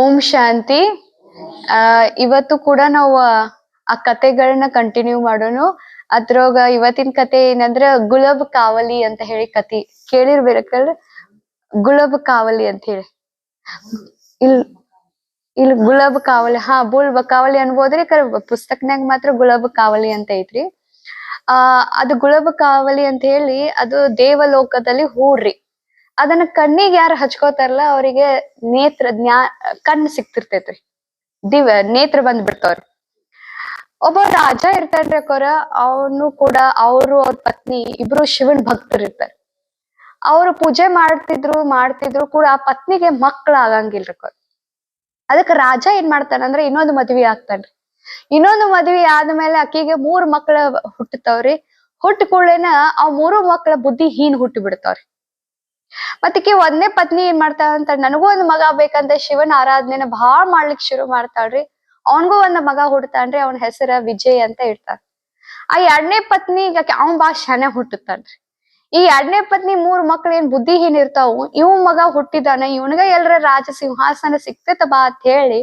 ಓಂ ಶಾಂತಿ. ಇವತ್ತು ಕೂಡ ನಾವು ಆ ಕತೆಗಳನ್ನ ಕಂಟಿನ್ಯೂ ಮಾಡೋಣ. ಅದ್ರೊಳಗ ಇವತ್ತಿನ ಕತೆ ಏನಂದ್ರ ಗುಲಾಬ್ ಕಾವಲಿ ಅಂತ ಹೇಳಿ ಕತಿ ಕೇಳಿರ್ಬೇಕಲ್ರಿ. ಗುಲಾಬ್ ಕಾವಲಿ ಅಂತ ಹೇಳಿ ಇಲ್ ಇಲ್ಲಿ ಗುಲಾಬ್ ಕಾವಲಿ, ಬುಲ್ ಕಾವಲಿ ಅನ್ಬೋದ್ರಿ. ಪುಸ್ತಕನ್ಯಾಗ ಮಾತ್ರ ಗುಲಾಬ್ ಕಾವಲಿ ಅಂತ ಐತ್ರಿ. ಅದು ಗುಲಾಬ್ ಕಾವಲಿ ಅಂತ ಹೇಳಿ ಅದು ದೇವಲೋಕದಲ್ಲಿ ಹೂಡ್ರಿ. ಅದನ್ನ ಕಣ್ಣಿಗೆ ಯಾರು ಹಚ್ಕೋತಾರಲ್ಲ ಅವರಿಗೆ ಕಣ್ಣು ಸಿಕ್ತಿರ್ತೈತ್ರಿ. ನೇತ್ರ ಬಂದ್ ಬಿಡ್ತಾವ್ರಿ. ಒಬ್ಬ ರಾಜ ಇರ್ತಾನ್ರಿ ಅಕ್ಕೋರ. ಅವನು ಕೂಡ ಅವ್ರ ಪತ್ನಿ ಇಬ್ರು ಶಿವನ್ ಭಕ್ತರು ಇರ್ತಾರೆ. ಅವ್ರು ಪೂಜೆ ಮಾಡ್ತಿದ್ರು ಕೂಡ ಆ ಪತ್ನಿಗೆ ಮಕ್ಳು ಆಗಂಗಿಲ್ರಿ ಅಕ್ಕೋರ್. ಅದಕ್ಕೆ ರಾಜ ಏನ್ ಮಾಡ್ತಾನಂದ್ರೆ ಇನ್ನೊಂದು ಮದ್ವಿ ಆಗ್ತಾನ್ರಿ. ಇನ್ನೊಂದು ಮದ್ವಿ ಆದ್ಮೇಲೆ ಅಕ್ಕಿಗೆ 3 ಮಕ್ಳ ಹುಟ್ಟತಾವ್ರಿ. ಹುಟ್ಟ ಕೂಡಲೇನ ಆ 3 ಮಕ್ಳ ಬುದ್ಧಿ ಹುಟ್ಟಿ ಬಿಡ್ತಾವ್ರಿ. ಮತ್ತಕ್ಕೆ ಒಂದೇ ಪತ್ನಿ ಏನ್ ಮಾಡ್ತಾಳಂತ, ನನಗೂ ಒಂದ್ ಮಗ ಬೇಕಂತ ಶಿವನ ಆರಾಧನೆನ ಬಹಳ ಮಾಡ್ಲಿಕ್ ಶುರು ಮಾಡ್ತಾಳ್ರಿ. ಅವನ್ಗೂ ಒಂದ್ ಮಗ ಹುಡ್ತಾನ್ರಿ. ಅವನ ಹೆಸರ ವಿಜಯ್ ಅಂತ ಇರ್ತಾನ. ಆ 2ನೇ ಪತ್ನಿ ಅವ್ನ್ ಬಾಳ ಶಾನೆ ಹುಟ್ಟುತ್ತಾನ್ರಿ. ಈ 2ನೇ ಪತ್ನಿ 3 ಮಕ್ಳು ಏನ್ ಬುದ್ಧಿಹೀನ ಇರ್ತಾವು. ಇವ್ ಮಗ ಹುಟ್ಟಿದಾನ, ಇವನ್ಗ ಎಲ್ರ ರಾಜ ಸಿಂಹಾಸನ ಸಿಕ್ತೈತ ಬಾ ಅಂತ ಹೇಳಿ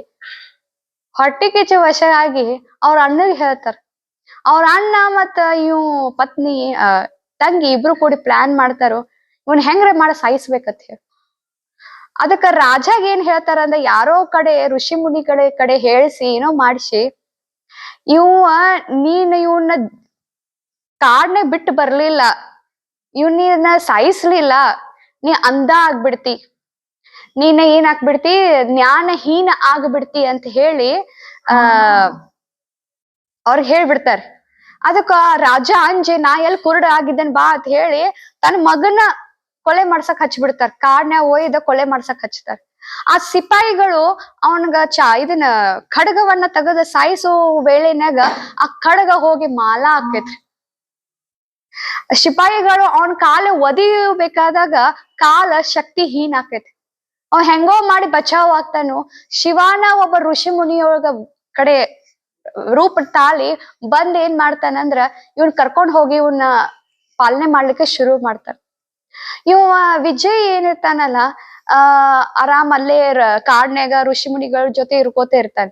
ಹೊಟ್ಟಿ ಕಿಚ್ಚು ವಶ ಆಗಿ ಅವ್ರ ಅಣ್ಣಗ್ ಹೇಳ್ತಾರ. ಅವ್ರ ಅಣ್ಣ ಮತ್ತ ಇವ್ ಪತ್ನಿ ತಂಗಿ ಇಬ್ರು ಕೂಡಿ ಪ್ಲಾನ್ ಮಾಡ್ತಾರೋ ಇವನ್ ಹೆಂಗ್ರ ಮಾಡ ಸಾಯಿಸ್ಬೇಕಂತ ಹೇಳಿ. ಅದಕ್ಕ ರಾಜಾಗ ಏನ್ ಹೇಳ್ತಾರ ಅಂದ್ರ, ಯಾರೋ ಕಡೆ ಋಷಿ ಮುನಿ ಕಡೆ ಹೇಳ್ಸಿ ಏನೋ ಮಾಡಿಸಿ ನೀನ್ ಇವನ್ನ ಕಾಡ್ನೆ ಬಿಟ್ಟು ಬರ್ಲಿಲ್ಲ, ಇವನ್ನ ಸಾಯಿಸ್ಲಿಲ್ಲ, ನೀ ಅಂಧ ಆಗ್ಬಿಡ್ತಿ, ನೀನ್ ಏನ್ ಆಗ್ಬಿಡ್ತಿ, ಜ್ಞಾನಹೀನ ಆಗ್ಬಿಡ್ತಿ ಅಂತ ಹೇಳಿ ಅವ್ರಿಗೆ ಹೇಳ್ಬಿಡ್ತಾರ. ಅದಕ್ಕ ರಾಜ ಅಂಜೆ ನಾ ಎಲ್ಲಿ ಕುರುಡ ಆಗಿದ್ದೇನ್ ಬಾ ಅಂತ ಹೇಳಿ ತನ್ನ ಮಗನ ಕೊಲೆ ಮಾಡ್ಸಕ್ ಹಚ್ಬಿಡ್ತಾರ. ಕಾಡ್ನ್ಯಾಗ ಒಯ್ದ ಕೊಲೆ ಮಾಡ್ಸಕ್ ಹಚ್ತಾರ. ಆ ಸಿಪಾಯಿಗಳು ಅವನ್ಗ ಇದನ್ನ ಖಡ್ಗವನ್ನ ತೆಗೆದ ಸಾಯಿಸೋ ವೇಳೆನಾಗ ಆ ಖಡ್ಗ ಹೋಗಿ ಮಾಲ ಆಕೈತ್ರಿ. ಸಿಪಾಯಿಗಳು ಅವನ್ ಕಾಲ ಒದಿಬೇಕಾದಾಗ ಕಾಲ ಶಕ್ತಿಹೀನ ಆಕೈತಿ. ಅವ್ ಹೆಂಗೋ ಮಾಡಿ ಬಚಾವ್ ಆಗ್ತಾನು. ಶಿವಾನ ಒಬ್ಬ ಋಷಿ ಮುನಿಯೊಳಗ ಕಡೆ ರೂಪ ತಾಳಿ ಬಂದ್ ಏನ್ ಮಾಡ್ತಾನಂದ್ರ ಇವನ್ ಕರ್ಕೊಂಡ್ ಹೋಗಿ ಇವನ್ನ ಪಾಲನೆ ಮಾಡ್ಲಿಕ್ಕೆ ಶುರು ಮಾಡ್ತಾರ. ಇವ ವಿಜಯ್ ಏನಿರ್ತಾನಲ್ಲ ಆರಾಮ್ ಅಲ್ಲೇ ಕಾಡ್ನ್ಯಾಗ ಋಷಿ ಮುನಿಗಳ ಜೊತೆ ಇರ್ಕೋತ ಇರ್ತಾನ.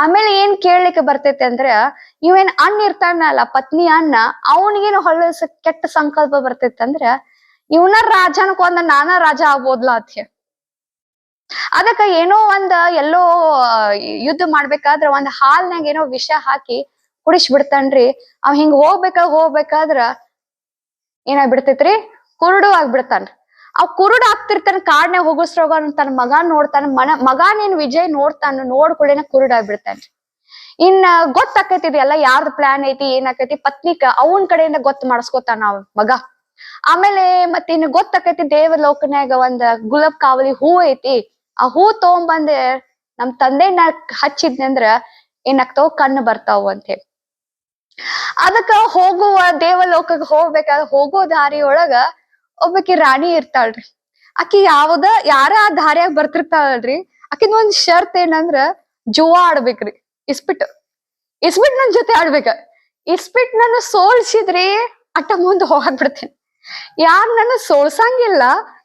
ಆಮೇಲೆ ಏನ್ ಕೇಳ್ಲಿಕ್ಕೆ ಬರ್ತೈತೆ ಅಂದ್ರ, ಇವೇನ್ ಅಣ್ಣ ಇರ್ತಾನಲ್ಲ ಪತ್ನಿ ಅಣ್ಣ, ಅವನಿಗೇನು ಹೊಲಸ ಕೆಟ್ಟ ಸಂಕಲ್ಪ ಬರ್ತೈತೆ ಅಂದ್ರ ಇವನ ರಾಜನ ಕೊಂದ ನಾನಾ ರಾಜ ಆಗ್ಬೋದ್ಲಾ ಅಂತ ಹೇಳಿ. ಅದಕ್ಕ ಏನೋ ಎಲ್ಲೋ ಯುದ್ಧ ಮಾಡ್ಬೇಕಾದ್ರ ಒಂದ್ ಹಾಲ್ನಾಗ ಏನೋ ವಿಷ ಹಾಕಿ ಕುಡಿಸ್ ಬಿಡ್ತಾನ್ರಿ. ಅವ್ ಹಿಂಗ್ ಹೋಗ್ಬೇಕಾದ್ರ ಏನಾಗ್ಬಿಡ್ತೈತ್ರಿ, ಕುರುಡು ಆಗ್ಬಿಡ್ತಾನ್ರಿ. ಅವ್ ಕುರುಡು ಆಗ್ತಿರ್ತಾನ. ಕಾಡ್ನ್ಯಾಗ ಹೋಗಿಸ್ರೋಗ ತನ್ನ ಮಗ ನೋಡ್ತಾನ. ಮಗ ನೀನ್ ವಿಜಯ್ ನೋಡ್ತಾನ. ನೋಡ್ಕೊಳ್ಳೇನ ಕುರುಡ್ ಆಗ್ಬಿಡ್ತಾನ್ರಿ. ಇನ್ನ ಗೊತ್ತಾಕೈತಿ ಎಲ್ಲ ಯಾರ್ದು ಪ್ಲಾನ್ ಐತಿ ಏನಾಕೈತಿ. ಪತ್ನಿಕ ಅವನ್ ಕಡೆಯಿಂದ ಗೊತ್ತ ಮಾಡಿಸ್ಕೊತಾನ ಅವ್ ಮಗ. ಆಮೇಲೆ ಮತ್ತ ಇನ್ನು ಗೊತ್ತಾಕೈತಿ ದೇವಲೋಕನ್ಯಾಗ ಒಂದ್ ಗುಲಾಬ್ ಕಾವಲಿ ಹೂ ಐತಿ. ಆ ಹೂ ತಗೊಂಬಂದ್ ನಮ್ ತಂದೆನ ಹಚ್ಚಿದ್ನಂದ್ರ ಏನಾಗ್ತಾವ, ಕಣ್ಣು ಬರ್ತಾವ ಅಂತ ಹೇಳಿ. ಅದಕ್ಕ ಹೋಗುವ ದೇವಲೋಕಕ್ಕೆ ಹೋಗೋ ದಾರಿಯೊಳಗ ಒಬ್ಬಾಕಿ ರಾಣಿ ಇರ್ತಾಳ್ರಿ. ಆಕಿ ಯಾರ ಆ ದಾರಿಯಾಗ ಬರ್ತಿರ್ತಾಳಲ್ರಿ, ಆಕಿದ್ ಒಂದ್ ಶರ್ತ್ ಏನಂದ್ರ ಜುವಾ ಆಡ್ಬೇಕ್ರಿ. ಇಸ್ಪಿಟ್ ನನ್ ಜೊತೆ ಆಡ್ಬೇಕ. ಇಸ್ಪಿಟ್ ನನ್ನ ಸೋಲ್ಸಿದ್ರಿ ಅಟ್ಟ ಮುಂದ್ ಹೋಗಾಕ್ ಬಿಡ್ತೇನೆ. ಯಾರ್ ನನ್ನ ಸೋಲ್ಸಂಗಿಲ್ಲ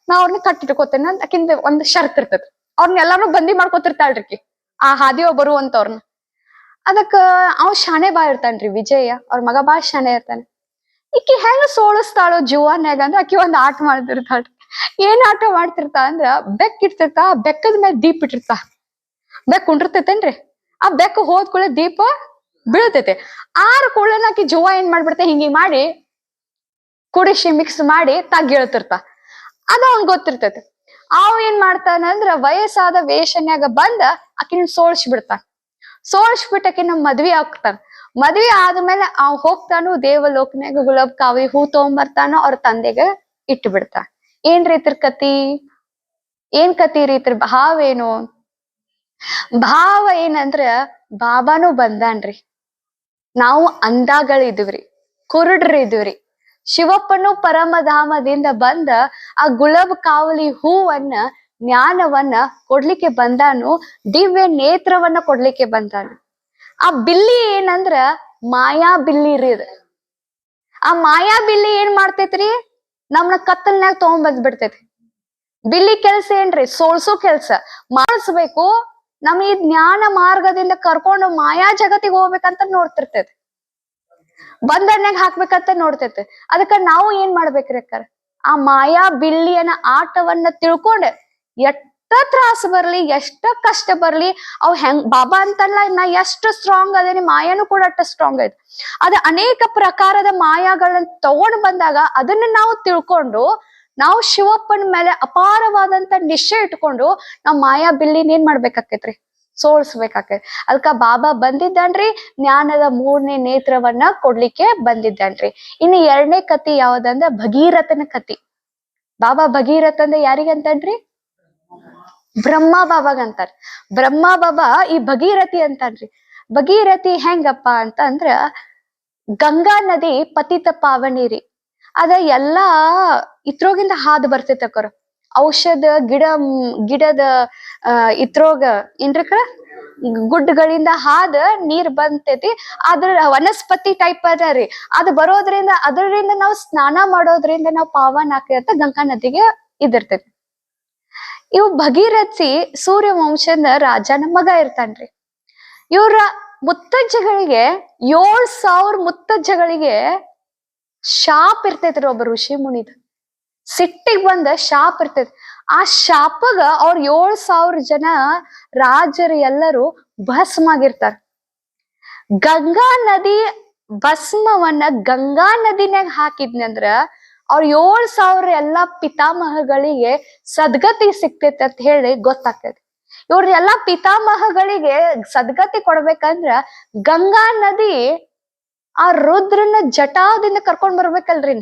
ನಾ ಅವ್ರನ್ನ ಕಟ್ಟಿಟ್ಕೋತೇನೆ ಅಂತ ಆಕಿಂದ ಒಂದ್ ಶರ್ತ್ ಇರ್ತದ. ಅವ್ರನ್ನೆಲ್ಲಾರು ಬಂದಿ ಮಾಡ್ಕೊತಿರ್ತಾಳ್ರಿ ಆ ಹಾದಿ ಬರುವಂತವ್ರನ್ನ. ಅದಕ್ಕ ಅವ್ ಶಾನೆ ಬಾ ಇರ್ತಾನ್ರಿ ವಿಜಯ. ಅವ್ರ ಮಗ ಬಾ ಶಾನೆ ಇರ್ತಾನೆ. ಈಕಿ ಹೆಂಗ ಸೋಳಿಸ್ತಾಳು ಜುವಾನ್ಯಾಗ ಅಂದ್ರ ಆಕಿ ಒಂದ್ ಆಟ ಮಾಡ್ತಿರ್ತಾಳ್ರಿ. ಏನ್ ಆಟ ಮಾಡ್ತಿರ್ತಾ ಅಂದ್ರ, ಬೆಕ್ ಇಡ್ತಿರ್ತಾ, ಬೆಕ್ಕದ ಮೇಲೆ ದೀಪ ಇಟ್ಟಿರ್ತಾ. ಬೆಕ್ ಕುಂಡಿರ್ತೈತೇನ್ರಿ, ಆ ಬೆಕ್ಕ ಹೋದ್ ಕೂಡಲೇ ದೀಪ ಬೀಳ್ತೈತೆ. ಆರ್ ಕೂಡಲೇನ ಆಕಿ ಜುವಾ ಏನ್ ಮಾಡ್ಬಿಡ್ತೆ, ಹಿಂಗಿ ಮಾಡಿ ಕುಡಿಸಿ ಮಿಕ್ಸ್ ಮಾಡಿ ತಗ್ಗಿಳ್ತಿರ್ತಾ. ಅದ ಅವ್ನ್ ಗೊತ್ತಿರ್ತೈತಿ. ಅವ್ ಏನ್ ಮಾಡ್ತಾನಂದ್ರ ವಯಸ್ಸಾದ ವೇಷನ್ಯಾಗ ಬಂದ ಆಕಿನ ಸೋಳ್ಸಿ ಬಿಟ್ಟಕಿನ ಮದ್ವಿ ಆಗ್ತಾನ. ಮದ್ವಿ ಆದ್ಮೇಲೆ ಅವ್ ಹೋಗ್ತಾನು ದೇವಲೋಕನ್ಯಾಗ ಗುಲಾಬ್ ಕಾವಿ ಹೂ ತಗೊಂಬರ್ತಾನೋ ಅವ್ರ ತಂದೆಗೆ ಇಟ್ಟು ಬಿಡ್ತಾನ. ಏನ್ ರೀತಿರ್ ಕತಿ, ಏನ್ ಕತಿ ರೀತಿರ್ ಭಾವ ಏನು? ಭಾವ ಏನಂದ್ರ ಬಾಬಾನು ಬಂದಾನ್ರಿ. ನಾವು ಅಂಧಗಳಿದ್ವಿ, ಕುರುಡ್ರಿದ್ವಿ. ಶಿವಪ್ಪನು ಪರಮಧಾಮದಿಂದ ಬಂದ ಆ ಗುಲಾಬ್ ಕಾವಲಿ ಹೂವನ್ನ ಜ್ಞಾನವನ್ನ ಕೊಡ್ಲಿಕ್ಕೆ ಬಂದಾನು. ದಿವ್ಯ ನೇತ್ರವನ್ನ ಕೊಡ್ಲಿಕ್ಕೆ ಬಂದಾನು. ಆ ಬಿಲ್ಲಿ ಏನಂದ್ರ ಮಾಯಾ ಬಿಲ್ಲಿ ರೀ. ಆ ಮಾಯಾ ಬಿಲ್ಲಿ ಏನ್ ಮಾಡ್ತೈತ್ರಿ, ನಮ್ನ ಕತ್ತಲ್ನ್ಯಾಗ ತಗೊಂಡ್ ಬಂದ್ ಬಿಡ್ತೈತಿ. ಬಿಲ್ಲಿ ಕೆಲ್ಸ ಏನ್ರಿ, ಸೋಳ್ಸೋ ಕೆಲ್ಸ ಮಾಡಿಸ್ಬೇಕು. ನಮ್ ಈ ಜ್ಞಾನ ಮಾರ್ಗದಿಂದ ಕರ್ಕೊಂಡು ಮಾಯಾ ಜಗತ್ತಿಗೆ ಹೋಗ್ಬೇಕಂತ ನೋಡ್ತಿರ್ತೈತಿ, ಬಂಧನ್ಯಾಗ ಹಾಕ್ಬೇಕಂತ ನೋಡ್ತೈತಿ. ಅದಕ್ಕ ನಾವು ಏನ್ ಮಾಡ್ಬೇಕ್ರಿ ಅಕ್ಕಾರ, ಆ ಮಾಯಾ ಬಿಲ್ಲಿಯನ ಆಟವನ್ನ ತಿಳ್ಕೊಂಡ್ ಎಷ್ಟ ತ್ರಾಸ ಬರ್ಲಿ, ಎಷ್ಟ ಕಷ್ಟ ಬರ್ಲಿ, ಅವ್ ಹೆಂಗ್ ಬಾಬಾ ಅಂತಲ್ಲ, ನಾ ಎಷ್ಟು ಸ್ಟ್ರಾಂಗ್ ಅದೇನಿ, ಮಾಯಾನು ಕೂಡ ಅಷ್ಟ ಸ್ಟ್ರಾಂಗ್ ಐತಿ. ಅದ ಅನೇಕ ಪ್ರಕಾರದ ಮಾಯಾಗಳನ್ನ ತಗೊಂಡ್ ಬಂದಾಗ ಅದನ್ನ ನಾವು ತಿಳ್ಕೊಂಡು ನಾವು ಶಿವಪ್ಪನ ಮೇಲೆ ಅಪಾರವಾದಂತ ನಿಶ್ಚಯ ಇಟ್ಕೊಂಡು ನಾವ್ ಮಾಯಾ ಬಿಲ್ಲಿನ ಏನ್ ಮಾಡ್ಬೇಕಾಕೇತ್ರಿ, ಸೋಲ್ಸ್ಬೇಕಾಕೈತಿ. ಅದಕ್ಕ ಬಾಬಾ ಬಂದಿದ್ದಾನ್ರಿ, ಜ್ಞಾನದ 3ನೇ ನೇತ್ರವನ್ನ ಕೊಡ್ಲಿಕ್ಕೆ ಬಂದಿದ್ದಾನ್ರಿ. ಇನ್ನು 2ನೇ ಕತಿ ಯಾವ್ದಂದ್ರ ಭಗೀರಥನ ಕತಿ. ಬಾಬಾ ಭಗೀರಥ ಅಂದ್ರ ಯಾರಿಗಂತನ್ರಿ? ಬ್ರಹ್ಮ ಬಾಬಾಗಂತಾರ. ಬ್ರಹ್ಮ ಬಾಬಾ ಈ ಭಗೀರಥಿ ಅಂತಾನ್ರಿ. ಭಗೀರಥಿ ಹೆಂಗಪ್ಪ ಅಂತ ಅಂದ್ರ, ಗಂಗಾ ನದಿ ಪತಿತ ಪಾವನಿ ರೀ. ಅದ ಎಲ್ಲಾ ಇತ್ರೋಗಿಂದ ಹಾದು ಬರ್ತೈತಿ ಅಕ್ಕರ. ಔಷಧ ಗಿಡದ ಇತ್ರೋಗ ಏನ್ರಿ ಕರ ಗುಡ್ಡಗಳಿಂದ ಹಾದ ನೀರ್ ಬಂತೈತಿ. ಅದ್ರ ವನಸ್ಪತಿ ಟೈಪ್ ಅದ ರೀ. ಅದು ಬರೋದ್ರಿಂದ ಅದರಿಂದ ನಾವು ಸ್ನಾನ ಮಾಡೋದ್ರಿಂದ ನಾವು ಪಾವನ ಆಕೈತ ಗಂಗಾ ನದಿಗೆ ಇದಿರ್ತೈತಿ. ಇವ್ ಭಗೀರಥಿ ಸೂರ್ಯ ವಂಶದ ರಾಜನ ಮಗ ಇರ್ತಾನ್ರಿ. ಇವ್ರ ಮುತ್ತಜ್ಜಗಳಿಗೆ 7,000 ಮುತ್ತಜ್ಜಗಳಿಗೆ ಶಾಪ್ ಇರ್ತೈತ್ರಿ. ಒಬ್ಬ ಋಷಿ ಮುನಿದ ಸಿಟ್ಟಿಗೆ ಬಂದ ಶಾಪ್ ಇರ್ತೈತಿ. ಆ ಶಾಪಗ ಅವ್ರ 7,000 ಜನ ರಾಜರು ಎಲ್ಲರೂ ಭಸ್ಮಾಗಿರ್ತಾರ. ಗಂಗಾ ನದಿ ಭಸ್ಮವನ್ನ ಗಂಗಾ ನದಿನಾಗ ಹಾಕಿದ್ನಂದ್ರ ಅವ್ರ 7,000 ಎಲ್ಲಾ ಪಿತಾಮಹಗಳಿಗೆ ಸದ್ಗತಿ ಸಿಕ್ತೈತಿ ಅಂತ ಹೇಳಿ ಗೊತ್ತಾಗ್ತೈತಿ. ಇವ್ರ ಎಲ್ಲಾ ಪಿತಾಮಹಗಳಿಗೆ ಸದ್ಗತಿ ಕೊಡ್ಬೇಕಂದ್ರ ಗಂಗಾ ನದಿ ಆ ರುದ್ರನ ಜಟಾದಿಂದ ಕರ್ಕೊಂಡ್ ಬರ್ಬೇಕಲ್ರಿ.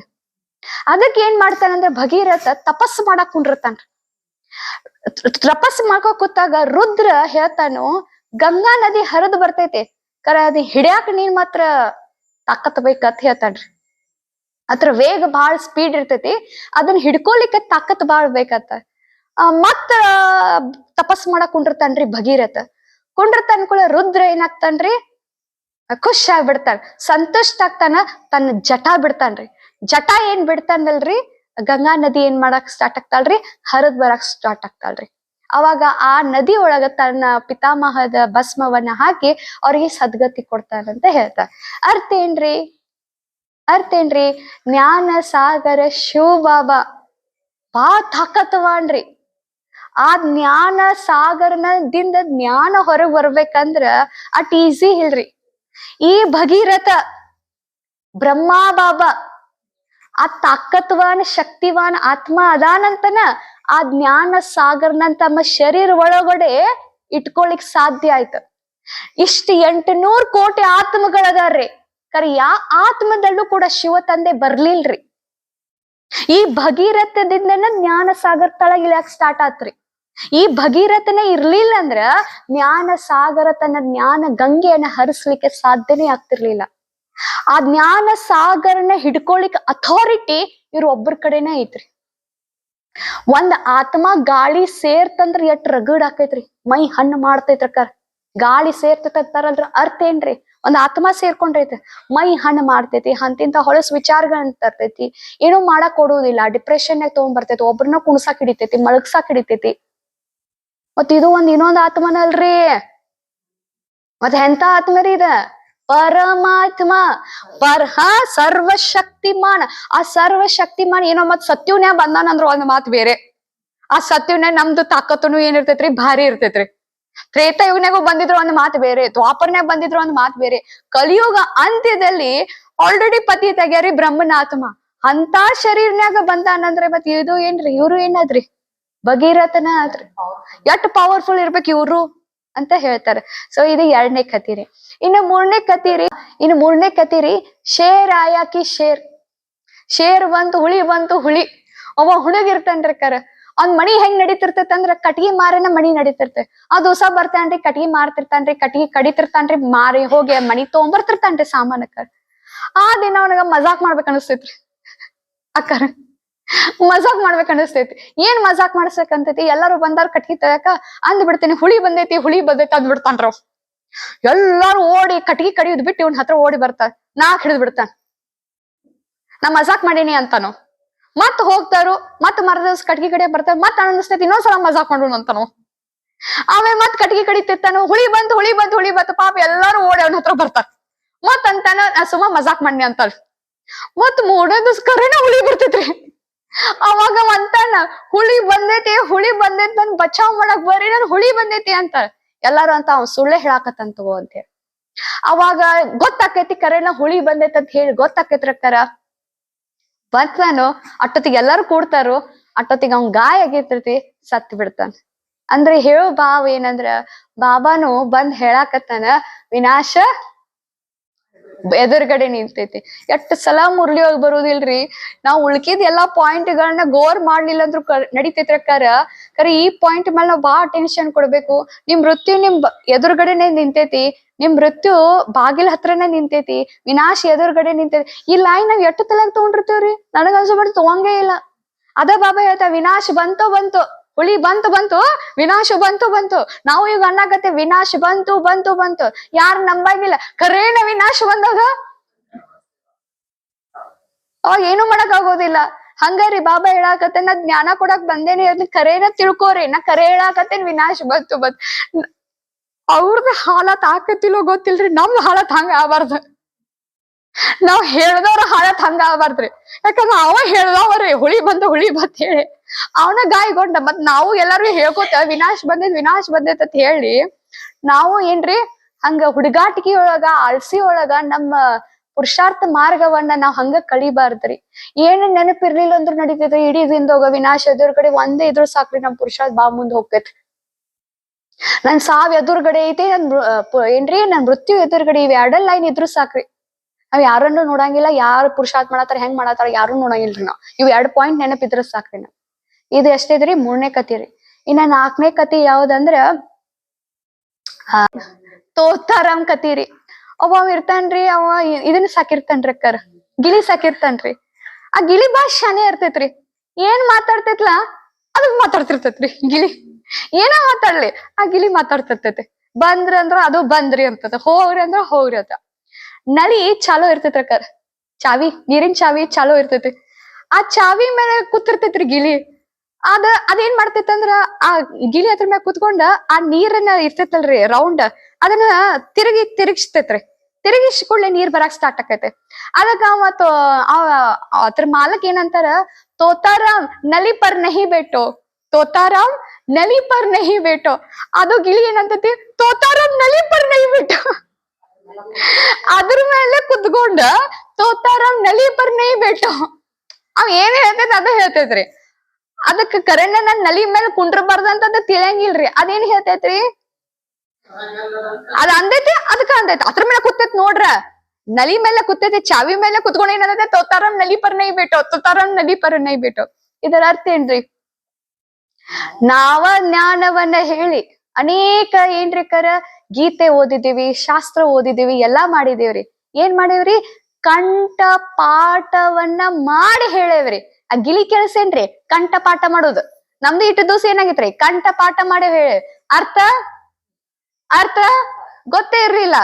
ಅದಕ್ಕೆ ಏನ್ ಮಾಡ್ತಾನಂದ್ರ ಭಗೀರಥ ತಪಸ್ಸು ಮಾಡಕ್ ಕುಂಡಿರ್ತಾನ್ರಿ. ತಪಸ್ಸು ಮಾಡ್ಕೋ ಕೂತಾಗ ರುದ್ರ ಹೇಳ್ತಾನು, ಗಂಗಾ ನದಿ ಹರಿದು ಬರ್ತೈತಿ, ಕರ ಅದ್ ಹಿಡ್ಯಾಕ ನೀನ್ ಮಾತ್ರ ತಾಕತ್ ಬೇಕಂತ ಹೇಳ್ತಾನ್ರಿ. ಅದ್ರ ವೇಗ ಬಾಳ ಸ್ಪೀಡ್ ಇರ್ತೈತಿ, ಅದನ್ನ ಹಿಡ್ಕೊಲಿಕ್ಕೆ ತಾಕತ್ ಬಾಳ್ ಬೇಕತ್ತ. ಮತ್ತ ತಪಸ್ ಮಾಡಕ್ ಕುಂಡಿರ್ತಾನ್ರಿ ಭಗೀರಥ. ಕುಂಡಿರ್ತಾನ ಕೂಡ ರುದ್ರ ಏನಾಗ್ತಾನ್ರಿ, ಖುಷ್ ಆಗ್ಬಿಡ್ತಾನ, ಸಂತುಷ್ಟ ಆಗ್ತಾನ, ತನ್ನ ಜಟಾ ಬಿಡ್ತಾನ್ರಿ. ಜಟಾ ಏನ್ ಬಿಡ್ತಾನಲ್ರಿ, ಗಂಗಾ ನದಿ ಏನ್ ಮಾಡಕ್ ಸ್ಟಾರ್ಟ್ ಆಗ್ತಾಳ್ರಿ, ಹರಿದ್ ಬರಕ್ ಸ್ಟಾರ್ಟ್ ಆಗ್ತಾಳ್ರಿ. ಅವಾಗ ಆ ನದಿ ಒಳಗ ತನ್ನ ಪಿತಾಮಹದ ಭಸ್ಮವನ್ನ ಹಾಕಿ ಅವ್ರಿಗೆ ಸದ್ಗತಿ ಕೊಡ್ತಾರಂತ ಹೇಳ್ತಾರ. ಅರ್ಥ ಏನ್ರಿ? ಅರ್ಥ ಏನ್ರಿ? ಜ್ಞಾನ ಸಾಗರ ಶಿವ ಬಾಬಾ ಬಾಳ ತಾಕತ್ವಾನ್ರಿ. ಆ ಜ್ಞಾನ ಸಾಗರನದಿಂದ ಜ್ಞಾನ ಹೊರಗ್ ಬರ್ಬೇಕಂದ್ರ ಅಟ್ ಈಸಿ ಇಲ್ರಿ. ಈ ಭಗೀರಥ ಬ್ರಹ್ಮ ಬಾಬಾ ಆ ತಾಕತ್ವಾನ್ ಶಕ್ತಿವಾನ್ ಆತ್ಮ ಅದಾನಂತನ ಆ ಜ್ಞಾನ ಸಾಗರನ ತಮ್ಮ ಶರೀರ ಒಳಗಡೆ ಇಟ್ಕೊಳಿಕ್ ಸಾಧ್ಯ ಆಯ್ತು. ಇಷ್ಟ 800 ಕೋಟಿ ಆತ್ಮಗಳದಾರ್ರಿ. ಕರೆ ಯಾ ಆತ್ಮದಲ್ಲೂ ಕೂಡ ಶಿವ ತಂದೆ ಬರ್ಲಿಲ್ರಿ. ಈ ಭಗೀರಥದಿಂದನ ಜ್ಞಾನ ಸಾಗರ ತಳಗ ಇಳಿಯಾಕ ಸ್ಟಾರ್ಟ್ ಆತ್ರಿ. ಈ ಭಗೀರಥನ ಇರ್ಲಿಲ್ಲ ಅಂದ್ರ ಜ್ಞಾನ ಸಾಗರ ತನ್ನ ಜ್ಞಾನ ಗಂಗೆಯನ್ನ ಹರಿಸ್ಲಿಕ್ಕೆ ಸಾಧ್ಯನೇ ಆಗ್ತಿರ್ಲಿಲ್ಲ. ಆ ಜ್ಞಾನ ಸಾಗರನ ಹಿಡ್ಕೊಳಿಕ್ ಅಥಾರಿಟಿ ಇವ್ರ ಒಬ್ಬರ ಕಡೆನೇ ಐತ್ರಿ. ಒಂದ್ ಆತ್ಮ ಗಾಳಿ ಸೇರ್ತಂದ್ರ ಎಷ್ಟ್ ರಗಡ್ ಆಕೈತ್ರಿ, ಮೈ ಹಣ್ಣು ಮಾಡ್ತೈತ್ರಕ್ಕ. ಗಾಳಿ ಸೇರ್ತೈತಾರಲ್ರ ಅರ್ಥ ಏನ್ರಿ? ಒಂದ್ ಆತ್ಮ ಸೇರ್ಕೊಂಡೈತೆ ಮೈ ಹಣ್ಣು ಮಾಡ್ತೈತಿ, ಅಂತಿಂತ ಹೊಳಸ್ ವಿಚಾರಗಳನ್ನ ತರ್ತೈತಿ, ಏನೋ ಮಾಡಕ್ ಕೊಡುವುದಿಲ್ಲ, ಡಿಪ್ರೆಷನ್ ತಗೊಂಡ್ ಬರ್ತೈತಿ, ಒಬ್ರನ್ನ ಕುಣ್ಸಾಕ್ ಹಿಡಿತೈತಿ, ಮಳಗ್ಸಾಕ್ ಹಿಡಿತೈತಿ. ಮತ್ ಇದು ಇನ್ನೊಂದ್ ಆತ್ಮನಲ್ರಿ. ಮತ್ ಎಂತ ಆತ್ಮ ರೀ ಇದ? ಪರಮಾತ್ಮ ಸರ್ವಶಕ್ತಿಮಾನ್. ಆ ಸರ್ವಶಕ್ತಿಮಾನ್ ಏನೋ ಮತ್ ಸತ್ಯುನ್ಯಾಗ ಬಂದಾನಂದ್ರ ಒಂದ್ ಮಾತ್ ಬೇರೆ. ಆ ಸತ್ಯುನ್ಯಾಗ ನಮ್ದು ತಾಕತ್ತನು ಏನಿರ್ತೈತ್ರಿ, ಭಾರಿ ಇರ್ತೈತ್ರಿ. ತ್ರೇತಾಯುಗನ್ಯಾಗೂ ಬಂದಿದ್ರು ಒಂದ್ ಮಾತು ಬೇರೆ, ದ್ವಾಪರ್ನ್ಯಾಗ ಬಂದಿದ್ರು ಒಂದ್ ಮಾತು ಬೇರೆ. ಕಲಿಯುಗ ಅಂತ್ಯದಲ್ಲಿ ಆಲ್ರೆಡಿ ಪತಿ ತೆಗ್ಯಾರಿ ಬ್ರಹ್ಮನ ಆತ್ಮ. ಅಂತ ಶರೀರ್ನ್ಯಾಗ ಬಂದಾನಂದ್ರೆ ಮತ್ ಇದು ಏನ್ರಿ? ಇವ್ರು ಏನಾದ್ರಿ? ಭಗೀರಥನ ಆದ್ರಿ. ಎಷ್ಟ್ ಪವರ್ಫುಲ್ ಇರ್ಬೇಕು ಇವ್ರು ಅಂತ ಹೇಳ್ತಾರೆ. ಸೊ ಇದು 2ನೇ ಕತಿರಿ. ಇನ್ನು 3ನೇ ಕತಿರಿ ಶೇರ್ ಆಯಾಕಿ ಶೇರ್. ಶೇರ್ ಬಂತು, ಹುಳಿ. ಅವ ಹುಡುಗಿರ್ತಾನ್ರಿ ಕರ. ಅವ್ನ್ ಮಣಿ ಹೆಂಗ್ ನಡೀತಿರ್ತೈತಿ ಅಂದ್ರ ಕಟ್ಗಿ ಮಾರನ ಮಣಿ ನಡೀತಿರ್ತೈತಿ. ಆ ದಿವಸ ಬರ್ತಾನ್ರಿ, ಕಟ್ಗಿ ಮಾರ್ತಿರ್ತಾನ್ರಿ, ಕಟ್ಗಿ ಕಡಿತಿರ್ತಾನ್ರಿ, ಮಾರಿ ಹೋಗಿ ಮಣಿ ತಗೊಂಬರ್ತಿರ್ತಾನ್ರಿ ಸಾಮಾನಕ್ಕ. ಆ ದಿನ ಅವನಿಗ ಮಜಾಕ್ ಮಾಡ್ಬೇಕ ಅನಿಸ್ತೈತ್ರಿ ಅಕ್ಕಾರ. ಮಜಾಕ್ ಮಾಡ್ಬೇಕ ಅನಿಸ್ತೈತಿ. ಏನ್ ಮಜಾಕ್ ಮಾಡ್ಸಕಂತೈತಿ? ಎಲ್ಲಾರು ಬಂದಾರ ಕಟ್ಗಿ ತಗಕ, ಅಂದ್ ಬಿಡ್ತೇನೆ ಹುಳಿ ಬಂದೈತಿ ಅಂದ್ಬಿಡ್ತಾನ್ರ. ಎಲ್ಲಾರು ಓಡಿ ಕಟ್ಗಿ ಕಡಿಯೋದ್ ಬಿಟ್ಟು ಇವ್ನ ಹತ್ರ ಓಡಿ ಬರ್ತಾರ, ನಾಕ್ ಹಿಡಿದ್ ಬಿಡ್ತಾನ. ನಾ ಮಜಾಕ್ ಮಾಡೀನಿ ಅಂತಾನು. ಮತ್ ಹೋಗ್ತಾರು, ಮತ್ ಮರದ ದಿವ್ಸ ಕಟ್ಗಿ ಕಡೆ ಬರ್ತಾರ, ಮತ್ ಅನಿಸ್ತೈತಿ ಇನ್ನೊಂದ್ಸಲ ಮಜಾಕ್ ಮಾಡೋಣ ಅಂತಾನು. ಆಮೇಲೆ ಮತ್ ಕಟ್ಟಿಗೆ ಕಡಿತಿರ್ತಾನ, ಹುಳಿ ಬಂತು ಹುಳಿ ಬಂತು ಹುಳಿ ಬಂತು, ಪಾಪ ಎಲ್ಲಾರು ಓಡಿ ಅವನ ಹತ್ರ ಬರ್ತಾರ. ಮತ್ ಅಂತಾನ ನಾ ಸುಮ್ಮ ಮಜಾಕ್ ಮಾಡಿ ಅಂತಾಳ. ಮತ್ ಮೂರನೇ ದಿವ್ಸ ಕರೆನ ಹುಳಿ ಬರ್ತೈತ್ರಿ. ಅವಾಗ ಅಂತಾನ ಹುಳಿ ಬಂದೈತಿ ಹುಳಿ ಬಂದೈತಿ ನನ್ ಬಚಾವ್ ಮಾಡಕ್ ಬರ್ರಿ, ನನ್ ಹುಳಿ ಬಂದೈತಿ ಅಂತ. ಎಲ್ಲಾರು ಅಂತ ಅವ್ ಸುಳ್ಳೆ ಹೇಳಾಕತ್ತಂತ ತಗೋ ಅಂತ ಹೇಳಿ. ಅವಾಗ ಗೊತ್ತಾಕೈತಿ ಕರೆನ ಹುಳಿ ಬಂದೈತಿ ಅಂತ ಹೇಳಿ ಗೊತ್ತಾಕೈತ್ರ ಕರ ಬಂತ. ನಾನು ಅಟ್ಟೊತ್ತಿಗೆ ಎಲ್ಲಾರು ಕೂಡ್ತಾರು. ಅಟ್ಟೊತ್ತಿಗೆ ಅವ್ನ್ ಗಾಯ ಆಗಿರ್ತೈತಿ, ಸತ್ ಬಿಡ್ತಾನ. ಅಂದ್ರೆ ಹೇಳೋ ಭಾವ ಏನಂದ್ರ ಬಾಬಾನು ಬಂದ್ ಹೇಳಾಕತ್ತಾನ ವಿನಾಶ ಎದುರುಗಡೆ ನಿಂತೈತಿ. ಎಷ್ಟ್ ಸಲ ಮುರ್ಳಿ ಹೋಗಿ ಬರುದಿಲ್ರಿ. ನಾವ್ ಉಳ್ಕಿದ್ ಎಲ್ಲಾ ಪಾಯಿಂಟ್ ಗಳನ್ನ ಗೋರ್ ಮಾಡ್ಲಿಲ್ಲ ಅಂದ್ರು ನಡಿತೈತ್ರ ಕರೆ ಈ ಪಾಯಿಂಟ್ ಮೇಲೆ ನಾವ್ ಬಾಳ ಅಟೆನ್ಷನ್ ಕೊಡ್ಬೇಕು. ನಿಮ್ ಮೃತ್ಯು ನಿಮ್ ಎದುರುಗಡೆನೆ ನಿಂತೈತಿ, ನಿಮ್ ಮೃತ್ಯು ಬಾಗಿಲ್ ಹತ್ರನೇ ನಿಂತೈತಿ, ವಿನಾಶ ಎದುರುಗಡೆ ನಿಂತೈತಿ. ಈ ಲೈನ್ ನಾವ್ ಎಷ್ಟು ತಲೆಗ್ ತಗೊಂಡಿರ್ತೇವ್ರಿ, ನನಗ ಅನ್ಸೋಬಿಟ್ಟು ತಗೊಂಗೇ ಇಲ್ಲ. ಅದ ಬಾಬಾ ಹೇಳ್ತಾ ವಿನಾಶ ಬಂತು ಬಂತು, ಹುಳಿ ಬಂತು ಬಂತು, ವಿನಾಶ ಬಂತು ಬಂತು. ನಾವು ಈಗ ಅನ್ನಕತ್ತೆ ವಿನಾಶ ಬಂತು ಬಂತು ಬಂತು, ಯಾರು ನಂಬಂಗಿಲ್ಲ. ಕರೇನ ವಿನಾಶ ಬಂದಾಗ ಅವಾಗ ಏನು ಮಾಡಕ್ ಆಗೋದಿಲ್ಲ. ಹಂಗಾರಿ ಬಾಬಾ ಹೇಳಾಕತ್ತೆ ನಾ ಜ್ಞಾನ ಕೊಡಕ್ ಬಂದೇನಿ, ಅದ್ನ ಕರೇನ ತಿಳ್ಕೋರಿ, ನಾ ಕರೆ ಹೇಳಾಕತ್ತೇನ್ ವಿನಾಶ ಬಂತು ಬಂತು. ಅವ್ರದ ಹಾಲತ್ ಆಕತಿಲ್ಲೋ ಗೊತ್ತಿಲ್ರಿ, ನಮ್ದು ಹಾಲತ್ ಹಂಗ ಆಗಬಾರ್ದು. ನಾವ್ ಹೇಳ್ದವ್ರ ಹಾಳತ್ ಹಂಗ ಆಗ್ಬಾರ್ದ್ರಿ. ಯಾಕಂದ್ರ ಅವ ಹೇಳ್ದವ್ರಿ ಹುಳಿ ಬಂತ ಹೇಳಿ ಅವನ ಗಾಯಗೊಂಡ. ಮತ್ ನಾವು ಎಲ್ಲಾರು ಹೇಳ್ಕೊತ ವಿನಾಶ್ ಬಂದೈತ್ ಅಂತ ಹೇಳಿ ನಾವು ಏನ್ರಿ ಹಂಗ ಹುಡುಗಾಟಿಕೆ ಒಳಗ ಆಳ್ಸಿ ಒಳಗ ನಮ್ಮ ಪುರುಷಾರ್ಥ ಮಾರ್ಗವನ್ನ ನಾವ್ ಹಂಗ ಕಳಿಬಾರ್ದ್ರಿ. ಏನ್ ನೆನಪಿರ್ಲಿಲ್ಲ ಅಂದ್ರೂ ನಡೀತೈತ್ರಿ. ಇಡೀ ದಿನದೋಗ ವಿನಾಶ ಎದುರುಗಡೆ ಒಂದೇ ಇದ್ರು ಸಾಕ್ರಿ, ನಮ್ ಪುರುಷಾರ್ಥ ಬಾ ಮುಂದ್ ಹೋಗ್ತೈತಿ. ನನ್ ಸಾವ್ ಎದುರುಗಡೆ ಐತಿ, ನನ್ ಮೃತ್ಯು ಎದುರುಗಡೆ ಇವ್ ಎರಡಲ್ ಲೈನ್ ಇದ್ರು ಸಾಕ್ರಿ. ನಾವ್ ಯಾರನ್ನು ನೋಡಂಗಿಲ್ಲ, ಯಾರು ಪುರುಷಾರ್ಥ ಮಾಡತ್ತಾರ ಹೆಂಗ್ ಮಾಡತ್ತಾರ ಯಾರು ನೋಡಂಗಿಲ್ರಿ. ನಾವ್ ಇವ್ 2 ಪಾಯಿಂಟ್ ನೆನಪಿದ್ರ ಸಾಕ್ರಿ. ನಾವ್ ಇದು ಎಷ್ಟಿದ್ರಿ 3ನೇ ಕತಿ ರೀ. ಇನ್ನ 4ನೇ ಕತಿ ಯಾವ್ದಂದ್ರ ತೋತಾರಾಮ್ ಕತಿ ರೀ. ಅವ ಇರ್ತಾನ್ರಿ, ಅವ ಇದನ್ನ ಸಾಕಿರ್ತಾನ್ರಿ ಗಿಳಿ ಸಾಕಿರ್ತಾನ್ರಿ. ಆ ಗಿಳಿ ಬಾಳ ಶಾನೆ ಇರ್ತೈತ್ರಿ. ಏನ್ ಮಾತಾಡ್ತೈತ್ಲಾ ಅದಕ್ ಮಾತಾಡ್ತಿರ್ತೈತ್ರಿ ಗಿಳಿ. ಏನ ಮಾತಾಡ್ಲಿ ಆ ಗಿಳಿ ಮಾತಾಡ್ತಿರ್ತೈತಿ. ಬಂದ್ರಿ ಅಂದ್ರ ಅದು ಬಂದ್ರಿ ಅಂತದ, ಹೋಗ್ರಿ ಅಂದ್ರ ಹೋಗ್ರಿ ಅಂತ. ನಳಿ ಚಾಲೋ ಇರ್ತೈತಿ ಚಾವಿ, ನೀರಿನ ಚಾವಿ ಚಾಲೋ ಇರ್ತೈತಿ. ಆ ಚಾವಿ ಮೇಲೆ ಕೂತಿರ್ತೈತ್ರಿ ಗಿಳಿ. ಅದೇನ್ ಮಾಡ್ತೈತಿ ಅಂದ್ರ ಆ ಗಿಳಿ ಅದ್ರ ಮ್ಯಾಗ ಕುತ್ಕೊಂಡ ಆ ನೀರನ್ನ ಇರ್ತೈತಲ್ರಿ ರೌಂಡ್, ಅದನ್ನ ತಿರುಗಿಸ್ತೈತ್ರಿ. ತಿರುಗಿಸ್ಕೊಳ್ಳೆ ನೀರ್ ಬರಾಕ್ ಸ್ಟಾರ್ಟ್ ಆಕೈತಿ. ಅದಕ್ಕ ಮತ್ತ ಅದ್ರ ಮಾಲಕ್ ಏನಂತಾರ, ತೋತಾರಾಮ್ ನಲಿ ಪರ್ ನಹಿ ಬೇಟೋ, ತೋತಾರಾಮ್ ನಲಿ ಪರ್ ನಹಿ ಬೇಟೋ. ಅದು ಗಿಳಿ ಏನಂತೈತಿ, ತೋತಾರಾಮ್ ನಲಿ ಪರ್ ನಹಿ ಬೇಟೋ. ಅದ್ರ ಮೇಲೆ ಕುತ್ಕೊಂಡ ತೋತಾರಾಮ್ ನಲಿ ಪರ್ ನಹಿ ಬೇಟೋ. ಅವ್ ಏನ್ ಹೇಳ್ತೈತಿ ಅದ ಹೇಳ್ತೈತ್ರಿ. ಅದಕ್ಕ ಕರೆನ ನನ್ ನಲಿ ಮೇಲೆ ಕುಂಡ್ರಬಾರ್ದಂತ ಅದ ತಿಳಿಯಂಗಿಲ್ರಿ. ಅದೇನ್ ಹೇಳ್ತೈತ್ರಿ, ಅದ್ ಅಂದೈತಿ ಅದಕ್ಕ ಅಂದೈತಿ. ಅದ್ರ ಮೇಲೆ ಕೂತೈತಿ ನೋಡ್ರ, ನಲಿ ಮೇಲೆ ಕೂತೈತಿ, ಚಾವಿ ಮೇಲೆ ಕುತ್ಕೊಂಡ್ ಏನಂದೈತಿ, ತೋತಾರಾಮ್ ನಲಿ ಪರ್ ನಹಿ ಬೇಟೋ, ತೋತಾರಾಮ್ ನಲಿ ಪರ್ ನಹಿ ಬೇಟೋ. ಇದರ ಅರ್ಥ ಏನ್ರಿ, ನಾವ ಜ್ಞಾನವನ್ನ ಹೇಳಿ ಅನೇಕ ಏನ್ರಿ ಗೀತೆ ಓದಿದೀವಿ, ಶಾಸ್ತ್ರ ಓದಿದೀವಿ, ಎಲ್ಲಾ ಮಾಡಿದೇವ್ರಿ. ಏನ್ ಮಾಡೇವ್ರಿ, ಕಂಠ ಪಾಠವನ್ನ ಮಾಡಿ ಹೇಳೇವ್ರಿ. ಆ ಗಿಳಿ ಕೆಲ್ಸೇನ್ರಿ ಕಂಠ ಪಾಠ ಮಾಡೋದು. ನಮ್ದು ಇಟ್ಟು ದಿವಸ ಏನಾಗಿತ್ರಿ, ಕಂಠ ಪಾಠ ಮಾಡೇ ಹೇಳಿ ಅರ್ಥ ಅರ್ಥ ಗೊತ್ತೇ ಇರ್ಲಿಲ್ಲ.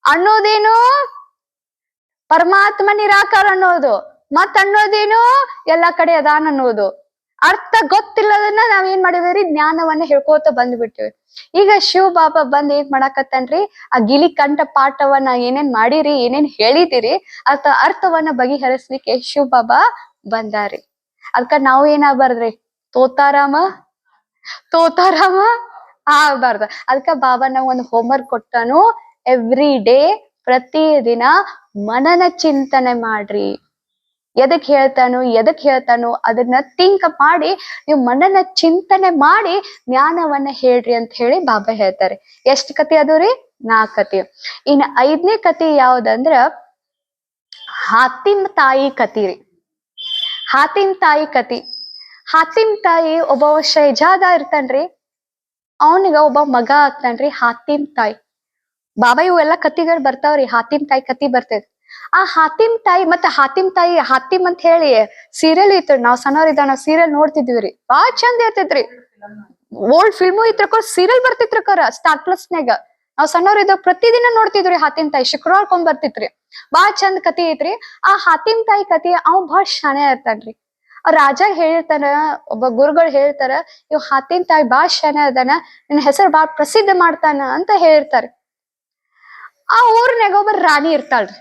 ಅನ್ನೋದೇನು ಪರಮಾತ್ಮ ನಿರಾಕಾರ ಅನ್ನೋದು, ಮತ್ ಅನ್ನೋದೇನು ಎಲ್ಲಾ ಕಡೆ ಅದಾನ ಅನ್ನೋದು. ಅರ್ಥ ಗೊತ್ತಿಲ್ಲದನ್ನ ನಾವ್ ಏನ್ ಮಾಡಿದೇವ್ರಿ, ಜ್ಞಾನವನ್ನ ಹೇಳ್ಕೋತ ಬಂದ್ಬಿಟ್ಟಿವಿ. ಈಗ ಶಿವ ಬಾಬಾ ಬಂದ್ ಏನ್ ಮಾಡಾಕತ್ತನ್ರಿ, ಆ ಗಿಳಿ ಕಂಠ ಪಾಠವನ್ನ ಏನೇನ್ ಮಾಡಿರಿ, ಏನೇನ್ ಹೇಳಿದಿರಿ ಅರ್ಥವನ್ನ ಬಗೆಹರಿಸ್ಲಿಕ್ಕೆ ಶಿವ ಬಾಬಾ ಬಂದಾರಿ. ಅದಕ್ಕ ನಾವು ಏನಾಗ್ಬಾರ್ದ್ರಿ, ತೋತಾರಾಮ ಆಗ್ಬಾರ್ದ. ಅದಕ್ಕ ಬಾಬಾ ನಾವ್ ಒಂದ್ ಹೋಮ್ವರ್ಕ್ ಕೊಟ್ಟಾನು, ಎವ್ರಿ ಡೇ ಪ್ರತಿದಿನ ಮನನ ಚಿಂತನೆ ಮಾಡ್ರಿ. ಎದಕ್ ಹೇಳ್ತಾನೋ ಅದನ್ನ ಥಿಂಕ್ ಮಾಡಿ ನೀವು ಮನನ ಚಿಂತನೆ ಮಾಡಿ ಜ್ಞಾನವನ್ನ ಹೇಳ್ರಿ ಅಂತ ಹೇಳಿ ಬಾಬಾ ಹೇಳ್ತಾರೆ. ಎಷ್ಟ್ ಕತಿ ಅದು ರೀ, 4 ಕತಿ. ಇನ್ನ 5ನೇ ಕತಿ ಯಾವ್ದಂದ್ರ ಹಾತಿಮ್ ತಾಯಿ ಕತಿ ರೀ. ಹಾತಿಮ್ ತಾಯಿ ಕತಿ. ಹಾತಿಮ್ ತಾಯಿ ಒಬ್ಬ ಶಹಜಾದ ಇರ್ತಾನ್ರಿ, ಅವನಿಗ ಒಬ್ಬ ಮಗ ಆಗ್ತಾನ್ರಿ ಹಾತಿಮ್ ತಾಯಿ. ಬಾಬಾ ಇವೆಲ್ಲಾ ಕತಿಗಳು ಬರ್ತಾವ್ರಿ, ಹಾತಿಮ್ ತಾಯಿ ಕತಿ ಬರ್ತೈತಿ. ಆ ಹಾತಿಮ್ ತಾಯಿ ಮತ್ತೆ ಹಾತಿಮ್ ಅಂತ ಹೇಳಿ ಸೀರಿಯಲ್ ಇತ್ತು. ನಾವ್ ಸಣ್ಣವ್ರಿದ್ದ ನಾವ್ ಸೀರಿಯಲ್ ನೋಡ್ತಿದ್ವಿರಿ, ಬಾಳ ಚಂದ ಇರ್ತೈತ್ರಿ. ಓಲ್ಡ್ ಫಿಲ್ಮು ಇತ್ರಕ ಸೀರಿಯಲ್ ಬರ್ತಿತ್ರಿ ಸ್ಟಾರ್ ಪ್ಲಸ್ ನಾಗ. ನಾವ್ ಸಣ್ಣವ್ರಿದ್ದ ಪ್ರತಿದಿನ ನೋಡ್ತಿದ್ವಿ ಹಾತಿಮ್ ತಾಯಿ, ಶುಕ್ರವಾರಕ್ಕೊಂದ್ ಬರ್ತಿತ್ರಿ. ಬಾಳ ಚಂದ ಕತಿ ಐತ್ರಿ ಆ ಹಾತಿಮ್ ತಾಯಿ ಕತಿ. ಅವ್ ಬಾಳ ಶಾನೆ ಇರ್ತಾನ್ರಿ. ಆ ರಾಜ ಹೇಳಿರ್ತಾನ, ಒಬ್ಬ ಗುರುಗಳು ಹೇಳ್ತಾರ, ಇವ್ ಹಾತಿನ ತಾಯಿ ಬಾಳ ಶನ ಅದನ, ನಿನ್ನ ಹೆಸರು ಬಾಳ ಪ್ರಸಿದ್ಧ ಮಾಡ್ತಾನ ಅಂತ ಹೇಳಿರ್ತಾರೆ. ಆ ಊರ್ನಾಗ ಒಬ್ಬ ರಾಣಿ ಇರ್ತಾಳ್ರಿ.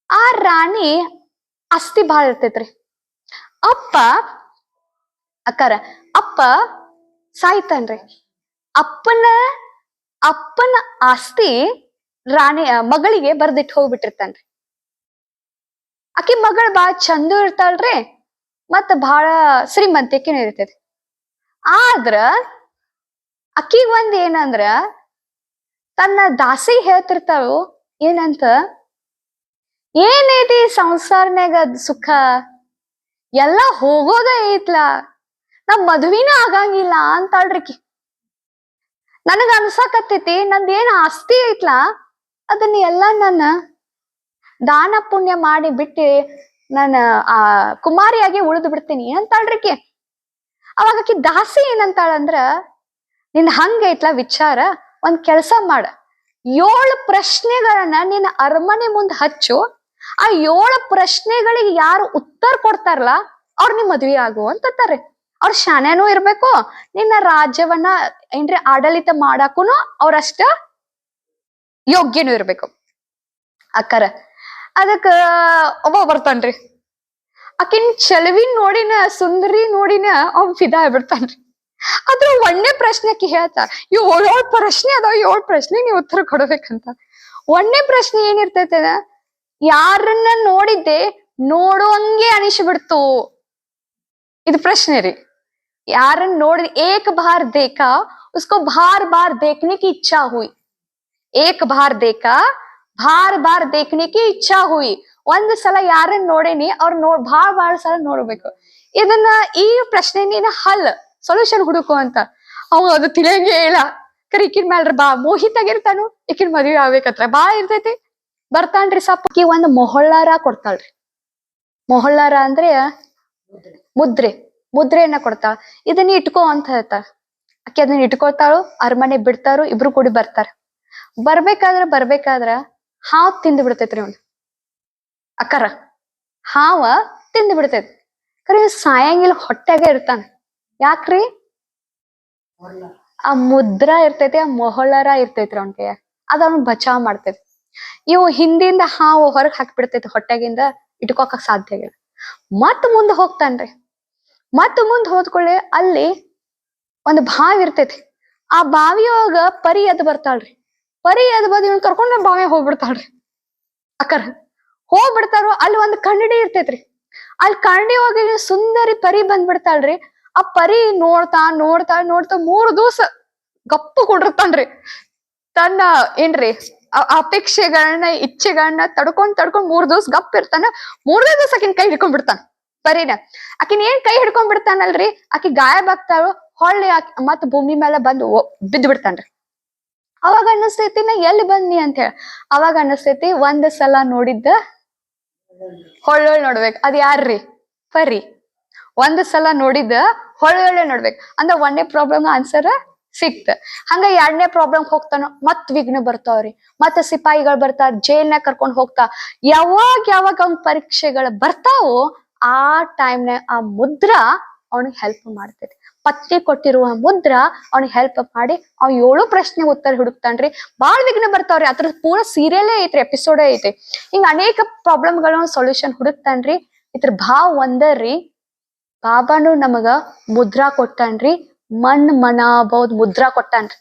ಆ ರಾಣಿ ಆಸ್ತಿ ಬಾಳ ಇರ್ತೈತ್ರಿ. ಅಪ್ಪ ಅಕ್ಕಾರ ಅಪ್ಪ ಸಾಯ್ತಾನ್ರಿ. ಅಪ್ಪನ ಆಸ್ತಿ ರಾಣಿ ಮಗಳಿಗೆ ಬರ್ದಿಟ್ಟು ಹೋಗ್ಬಿಟ್ಟಿರ್ತಾನ್ರಿ. ಆಕಿ ಮಗಳು ಬಾಳ ಚಂದ ಇರ್ತಾಳ್ರಿ, ಮತ್ತ ಬಾಳ ಶ್ರೀಮಂತಿಕೆನೂ ಇರ್ತೈತಿ. ಆದ್ರ ಅಕ್ಕಿಗ್ ಒಂದ್ ಏನಂದ್ರ, ತನ್ನ ದಾಸಿ ಹೇಳ್ತಿರ್ತಾಳು ಏನಂತ, ಏನೈತಿ ಸಂಸಾರನ್ಯಾಗ ಸುಖ, ಎಲ್ಲಾ ಹೋಗೋದ ಐತ್ಲ, ನಮ್ ಮದ್ವಿನ ಆಗಂಗಿಲ್ಲ ಅಂತಾಳ್ರಿಕಿ. ನನಗ ಅನ್ಸಾಕತ್ತೈತಿ ನಂದೇನ್ ಆಸ್ತಿ ಐತ್ಲಾ ಅದನ್ನ ಎಲ್ಲಾ ನನ್ನ ದಾನ ಪುಣ್ಯ ಮಾಡಿ ಬಿಟ್ಟು ನಾನು ಆ ಕುಮಾರಿಯಾಗಿ ಉಳಿದು ಬಿಡ್ತೀನಿ ಅಂತಾಳ್ರಿಕಿ. ಅವಾಗ ಆಕಿ ದಾಸಿ ಏನಂತಾಳಂದ್ರ, ನಿನ್ ಹಂಗೈತ್ಲ ವಿಚಾರ, ಒಂದ್ ಕೆಲ್ಸ ಮಾಡ, 7 ಪ್ರಶ್ನೆಗಳನ್ನ ನಿನ್ನ ಅರಮನೆ ಮುಂದ್ ಹಚ್ಚು, ಆ 7 ಪ್ರಶ್ನೆಗಳಿಗೆ ಯಾರು ಉತ್ತರ ಕೊಡ್ತಾರಲ್ಲ ಅವ್ರ ನಿಮ್ ಮದ್ವಿ ಆಗು ಅಂತಾರೆ. ಅವ್ರ ಶಾನ್ಯಾನೂ ಇರ್ಬೇಕು, ನಿನ್ನ ರಾಜ್ಯವನ್ನ ಏನ್ರಿ ಆಡಳಿತ ಮಾಡಾಕೂನು ಅವ್ರಷ್ಟ ಯೋಗ್ಯನೂ ಇರ್ಬೇಕು. ಅಕ್ಕರ ಅದಕ್ಕ ಒಬ್ಬ ಬರ್ತಾನ್ರಿ. ಆಕಿನ್ ಚಲವಿನ್ ನೋಡಿನ, ಸುಂದರಿ ನೋಡಿನ ಅವ್ ಫಿದಾ ಆಗ್ಬಿಡ್ತಾನ್ರಿ. ಅದ್ರ 1ನೇ ಪ್ರಶ್ನೆ ಆಕಿ ಹೇಳ್ತಾರ, 7 ಪ್ರಶ್ನೆ ಅದಾವ, 7 ಪ್ರಶ್ನೆ ನೀವು ಉತ್ತರ ಕೊಡ್ಬೇಕಂತ. 1ನೇ ಪ್ರಶ್ನೆ ಏನಿರ್ತೈತೆ, ಯಾರನ್ನ ನೋಡಿದ್ದೆ ನೋಡುವಂಗೆ ಅನಿಸ್ಬಿಡ್ತು. ಇದು ಪ್ರಶ್ನೆ ರೀ. ಯಾರನ್ನ ನೋಡಿದ, ಏಕ್ ಬಾರ್ ದೇಖಾ ಉಸ್ಕೋ ಬಾರ್ ಬಾರ್ ದೇಖನೆ ಕಿ ಇಚ್ಛಾ ಹುಯಿ. ಏಕ್ ಬಾರ್ ದೇಖಾ ಬಾರ್ ಬಾರ್ ದೇಖನೆ ಕಿ ಇಚ್ಛಾ ಹುಯಿ. ಒಂದ್ ಸಲ ಯಾರನ್ನ ನೋಡೇನಿ ಅವ್ರ ಬಾಳ್ ಸಲ ನೋಡ್ಬೇಕು. ಇದನ್ನ ಈ ಪ್ರಶ್ನೆ ನೀನ ಹಲ್ ಸೊಲ್ಯೂಷನ್ ಹುಡುಕು ಅಂತ. ಅವ ಅದು ತಿಳಿಯಂಗೆ ಇಲ್ಲ. ಕರಿ ಇಕಿನ್ ಮ್ಯಾಲ್ರಿ ಬಾ ಮೋಹಿತಾಗಿರ್ತಾನು, ಇಕಿನ್ ಮದ್ವಿ ಆಗ್ಬೇಕತ್ರ ಬಾಳ ಇರ್ತೈತಿ. ಬರ್ತಾನ್ರಿ ಸಪ್ಪಕಿ ಒಂದ್ ಮೊಹಳ್ಳಾರ ಕೊಡ್ತಾಳ್ರಿ. ಮೊಹಳ್ಳಾರ ಅಂದ್ರೆ ಮುದ್ರೆಯನ್ನ ಕೊಡ್ತಾಳ. ಇದನ್ನ ಇಟ್ಕೋ ಅಂತ ಹೇಳ್ತಾಳ. ಆಕಿ ಅದನ್ನ ಇಟ್ಕೊಳ್ತಾಳು, ಅರಮನೆ ಬಿಡ್ತಾರು, ಇಬ್ರು ಕೂಡಿ ಬರ್ತಾರ. ಬರ್ಬೇಕಾದ್ರ ಹಾವ್ ತಿಂದು ಬಿಡ್ತೈತ್ರಿ ಅವ್ನು. ಅಕ್ಕರ ಹಾವ ತಿಂದು ಬಿಡ್ತೈತಿ. ಕರೆ ಸಾಯಂಗಿಲ್ಲ, ಹೊಟ್ಟಾಗ ಇರ್ತಾನ. ಯಾಕ್ರಿ? ಆ ಮುದ್ರಾ ಇರ್ತೈತಿ, ಆ ಮೊಹಳರ ಇರ್ತೈತ್ರಿ ಅವ್ನ ಕೈಯಾಗ, ಅದ ಅವ್ನ ಬಚಾವ್ ಮಾಡ್ತೈತಿ. ಇವು ಹಿಂದಿಂದ ಹಾವು ಹೊರಗ್ ಹಾಕ್ಬಿಡ್ತೈತಿ ಹೊಟ್ಟಾಗಿಂದ, ಇಟ್ಕೋಕ ಸಾಧ್ಯ ಆಗಿಲ್ಲ. ಮತ್ ಮುಂದ್ ಹೋಗ್ತಾನ್ರಿ. ಮತ್ ಮುಂದ್ ಹೋದ್ಕೊಳ್ಳಿ ಅಲ್ಲಿ ಒಂದ್ ಬಾವಿ ಇರ್ತೈತಿ. ಆ ಬಾವಿಯೊಳಗ ಪರಿ ಎದ್ ಬರ್ತಾಳ್ರಿ. ಪರಿ ಎದ್ ಬಂದ್ ಇವ್ನ ಕರ್ಕೊಂಡ್ ಬಾವಿ ಹೋಗ್ಬಿಡ್ತಾಳ್ರಿ. ಅಕ್ಕರ ಹೋಗ್ಬಿಡ್ತಾರೋ, ಅಲ್ಲಿ ಒಂದ್ ಕನ್ನಡಿ ಇರ್ತೈತ್ರಿ. ಅಲ್ಲಿ ಕನ್ನಡಿ ಹೋಗಿ ಸುಂದರಿ ಪರಿ ಬಂದ್ಬಿಡ್ತಾಳ್ರಿ. ಆ ಪರಿ ನೋಡ್ತಾ 3 ದಿವಸ ಗಪ್ಪು ಕೊಡಿರ್ತಾನ್ರಿ. ತನ್ನ ಏನ್ರಿ ಅಪೇಕ್ಷೆಗಳನ್ನ ಇಚ್ಛೆಗಳನ್ನ ತಡ್ಕೊಂಡ್ 3 ದಿವಸ ಗಪ್ ಇರ್ತಾನ. 3ನೇ ದಿವಸ ಆಕಿನ್ ಕೈ ಹಿಡ್ಕೊಂಡ್ ಬಿಡ್ತಾನ ಪರಿನ. ಆಕಿನ್ ಏನ್ ಕೈ ಹಿಡ್ಕೊಂಡ್ ಬಿಡ್ತಾನಲ್ರಿ, ಆಕಿ ಗಾಯಬಾಗ್ತಾಳು. ಹೊಳ್ಳಿ ಮತ್ ಭೂಮಿ ಮೇಲೆ ಬಂದು ಬಿದ್ದು ಬಿಡ್ತಾನ್ರಿ. ಅವಾಗ ಅನ್ನಿಸ್ತೈತಿ ನಾ ಎಲ್ಲಿ ಬಂದ್ನಿ ಅಂತ ಹೇಳಿ. ಅವಾಗ ಅನ್ನಿಸ್ತೈತಿ ಒಂದ್ ಸಲ ನೋಡಿದ್ದ ಹೊಳ್ಳೊಳ್ ನೋಡ್ಬೇಕ್. ಅದ್ ಯಾರ್ರಿ? ಪರಿ. ಒಂದ್ ಸಲ ನೋಡಿದ್ದ ಹೊಳ್ಳೊಳ್ಳೆ ನೋಡ್ಬೇಕ್ ಅಂದ್ರ 1ನೇ ಪ್ರಾಬ್ಲಮ್ ಆನ್ಸರ್ ಸಿಕ್ತ. ಹಂಗ 2ನೇ ಪ್ರಾಬ್ಲಮ್ ಹೋಗ್ತಾನ, ಮತ್ ವಿಘ್ನ ಬರ್ತಾವ್ರಿ. ಮತ್ತ ಸಿಪಾಯಿಗಳು ಬರ್ತಾರ, ಜೈಲ್ನಾಗ ಕರ್ಕೊಂಡ್ ಹೋಗ್ತಾ. ಯಾವಾಗ ಅವ್ನ ಪರೀಕ್ಷೆಗಳು ಬರ್ತಾವೋ ಆ ಟೈಮ್ನಾಗ ಆ ಮುದ್ರಾ ಅವನಿಗೆ ಹೆಲ್ಪ್ ಮಾಡ್ತೈತಿ. ಪತ್ನಿ ಕೊಟ್ಟಿರುವ ಮುದ್ರಾ ಅವ್ನಿಗೆ ಹೆಲ್ಪ್ ಮಾಡಿ ಅವ್ 7 ಪ್ರಶ್ನೆ ಉತ್ತರ ಹುಡುಕ್ತಾನ್ರಿ. ಬಾಳ್ ವಿಘ್ನ ಬರ್ತಾವ್ರಿ. ಅದ್ರ ಪೂರ ಸೀರಿಯಲೇ ಐತ್ರಿ, ಎಪಿಸೋಡೇ ಐತಿ. ಹಿಂಗ ಅನೇಕ ಪ್ರಾಬ್ಲಮ್ಗಳ ಸೊಲ್ಯೂಷನ್ ಹುಡುಕ್ತಾನ್ರಿ. ಇದ್ರ ಭಾವ್ ಒಂದರಿ, ಬಾಬಾನು ನಮಗ ಮುದ್ರಾ ಕೊಟ್ಟಾನ್ರಿ. ಮನಾಬೌದ್ ಮುದ್ರಾ ಕೊಟ್ಟಾನ್ರಿ.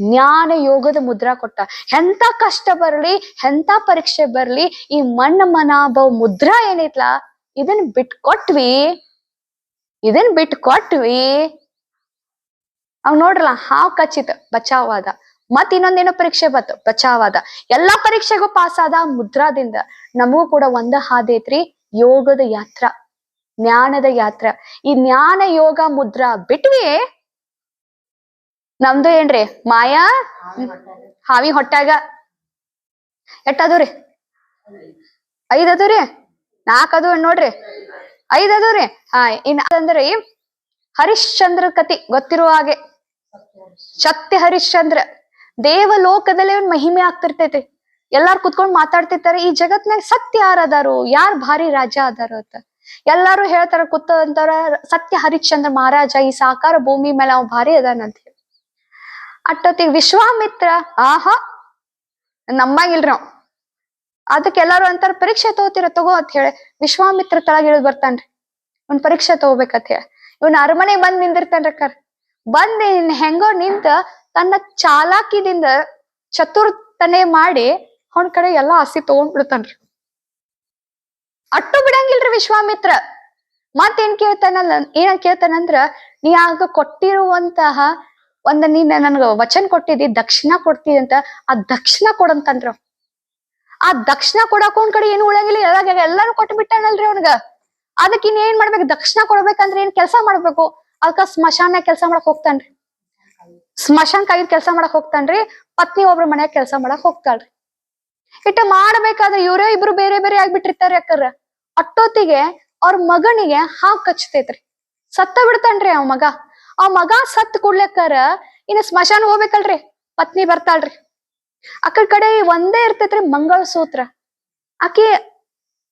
ಜ್ಞಾನ ಯೋಗದ ಮುದ್ರಾ ಕೊಟ್ಟ. ಎಂತ ಕಷ್ಟ ಬರ್ಲಿ, ಎಂತ ಪರೀಕ್ಷೆ ಬರ್ಲಿ, ಈ ಮನಾಬೌ ಮುದ್ರಾ ಏನೈತ್ಲಾ ಇದನ್ ಬಿಟ್ಕೊಟ್ವಿ. ಅವ್ ನೋಡ್ರಲ್ಲ, ಹಾವ್ ಕಚ್ಚಿತ್ ಬಚಾವಾದ. ಮತ್ ಇನ್ನೊಂದೇನೋ ಪರೀಕ್ಷೆ ಬತ್ತು, ಬಚಾವಾದ. ಎಲ್ಲಾ ಪರೀಕ್ಷೆಗೂ ಪಾಸ್ ಆದ ಮುದ್ರಾದಿಂದ. ನಮಗೂ ಕೂಡ ಒಂದ ಹಾದಿ ಐತ್ರಿ, ಯೋಗದ ಯಾತ್ರಾ, ಜ್ಞಾನದ ಯಾತ್ರಾ. ಈ ಜ್ಞಾನ ಯೋಗ ಮುದ್ರಾ ಬಿಟ್ವಿ, ನಮ್ದು ಏನ್ರಿ ಮಾಯಾ ಹಾವಿ ಹೊಟ್ಟಾಗ ಎಟ್ಟದವ್ರಿ? 5 ಅದವ್ರಿ, 4 ಅದು ನೋಡ್ರಿ, 5 ಅದವ್ರಿ. ಇನ್ ಅಂದ್ರೆ ಹರಿಶ್ಚಂದ್ರ ಕತಿ ಗೊತ್ತಿರುವ ಹಾಗೆ, ಸತ್ಯ ಹರಿಶ್ಚಂದ್ರ ದೇವಲೋಕದಲ್ಲಿ ಒಂದ್ ಮಹಿಮೆ ಆಗ್ತಿರ್ತೈತಿ. ಎಲ್ಲಾರು ಕುತ್ಕೊಂಡ್ ಮಾತಾಡ್ತಿರ್ತಾರೆ, ಈ ಜಗತ್ನಾಗ ಸತ್ಯ ಯಾರ್ ಅದಾರು, ಯಾರ್ ಭಾರಿ ರಾಜ ಅದಾರು ಅಂತ. ಎಲ್ಲಾರು ಹೇಳ್ತಾರ ಕೂತ ಅಂತಾರ ಸತ್ಯ ಹರಿಶ್ಚಂದ್ರ ಮಹಾರಾಜ ಈ ಸಾಕಾರ ಭೂಮಿ ಮೇಲೆ ಅವ್ ಭಾರಿ ಅದಾನಂತ ಹೇಳಿ. ಅಟ್ಟೊತ್ತಿಗೆ ವಿಶ್ವಾಮಿತ್ರ ಆಹಾ ನಮ್ಮಂಗಿಲ್ರಿ ನಾವ್. ಅದಕ್ಕೆ ಎಲ್ಲಾರು ಅಂತಾರ ಪರೀಕ್ಷೆ ತಗೋ ಅಂತ ಹೇಳಿ ವಿಶ್ವಾಮಿತ್ರ ತಳಗಿಳಿದ್ ಬರ್ತಾನ್ರಿ. ಇವ್ನ್ ಪರೀಕ್ಷೆ ತಗೋಬೇಕಂತ ಹೇಳಿ ಇವ್ನ ಅರಮನೆ ಬಂದ್ ನಿಂದಿರ್ತಾನ್ರಿ ಬಂದ್ ಹೆಂಗೋ ನಿಂತ ತನ್ನ ಚಾಲಾಕಿದಿಂದ ಚತುರ್ತನೆ ಮಾಡಿ ಅವನ್ ಕಡೆ ಎಲ್ಲಾ ಆಸ್ತಿ ತಗೊಂಡ್ಬಿಡ್ತಾನ್ರಿ. ಅಟ್ಟು ಬಿಡಂಗಿಲ್ರಿ ವಿಶ್ವಾಮಿತ್ರ. ಮತ್ತೇನ್ ಕೇಳ್ತಾನಂದ್ರ ನೀ ಆಗ ಕೊಟ್ಟಿರುವಂತಹ ನೀನ್ ನನ್ಗ ವಚನ ಕೊಟ್ಟಿದ್ದಿ ದಕ್ಷಿಣ ಕೊಡ್ತೀವಿ ಅಂತ ಆ ದಕ್ಷಿಣ ಕೊಡಂತನ್ರಿ. ಆ ದಕ್ಷಿಣ ಕೊಡಾಕ ಒಂದ್ ಕಡೆ ಏನು ಉಳಂಗಿಲ್ಲ ಎಲ್ಲಾನು ಕೊಟ್ಟು ಬಿಟ್ಟಾನಲ್ರಿ ಅವನ್ಗ. ಅದಕ್ಕೆ ಇನ್ ಏನ್ ಮಾಡ್ಬೇಕು, ದಕ್ಷಿಣ ಕೊಡ್ಬೇಕಂದ್ರೆ ಏನ್ ಕೆಲ್ಸ ಮಾಡ್ಬೇಕು. ಅದಕ್ಕ ಸ್ಮಶಾನ ಕೆಲ್ಸ ಮಾಡಕ್ ಹೋಗ್ತಾನ್ರಿ. ಸ್ಮಶಾನ ಕೈದ್ ಕೆಲ್ಸ ಮಾಡಕ್ ಹೋಗ್ತಾನ್ರಿ. ಪತ್ನಿ ಒಬ್ರ ಮನ್ಯಾಗ ಕೆಲ್ಸ ಮಾಡಕ್ ಹೋಗ್ತಾಳ್ರಿ. ಇಟ್ಟ ಮಾಡ್ಬೇಕಾದ್ರೆ ಇವ್ರೇ ಇಬ್ರು ಬೇರೆ ಬೇರೆ ಆಗ್ಬಿಟ್ಟಿರ್ತಾರ. ಯಾಕರ ಅಟ್ಟೊತ್ತಿಗೆ ಅವ್ರ ಮಗನಿಗೆ ಹಾವು ಕಚ್ಚತೈತ್ರಿ. ಸತ್ತ ಬಿಡ್ತಾನ್ರಿ ಅವ್ ಮಗ ಸತ್ ಕುಡ್ಲಕ್ಕಾರ ಇನ್ನ ಸ್ಮಶಾನ ಹೋಗ್ಬೇಕಲ್ರಿ. ಪತ್ನಿ ಬರ್ತಾಳ್ರಿ. ಅಕ್ಕಡ ಕಡೆ ಒಂದೇ ಇರ್ತೈತ್ರಿ ಮಂಗಳಸೂತ್ರ. ಆಕಿ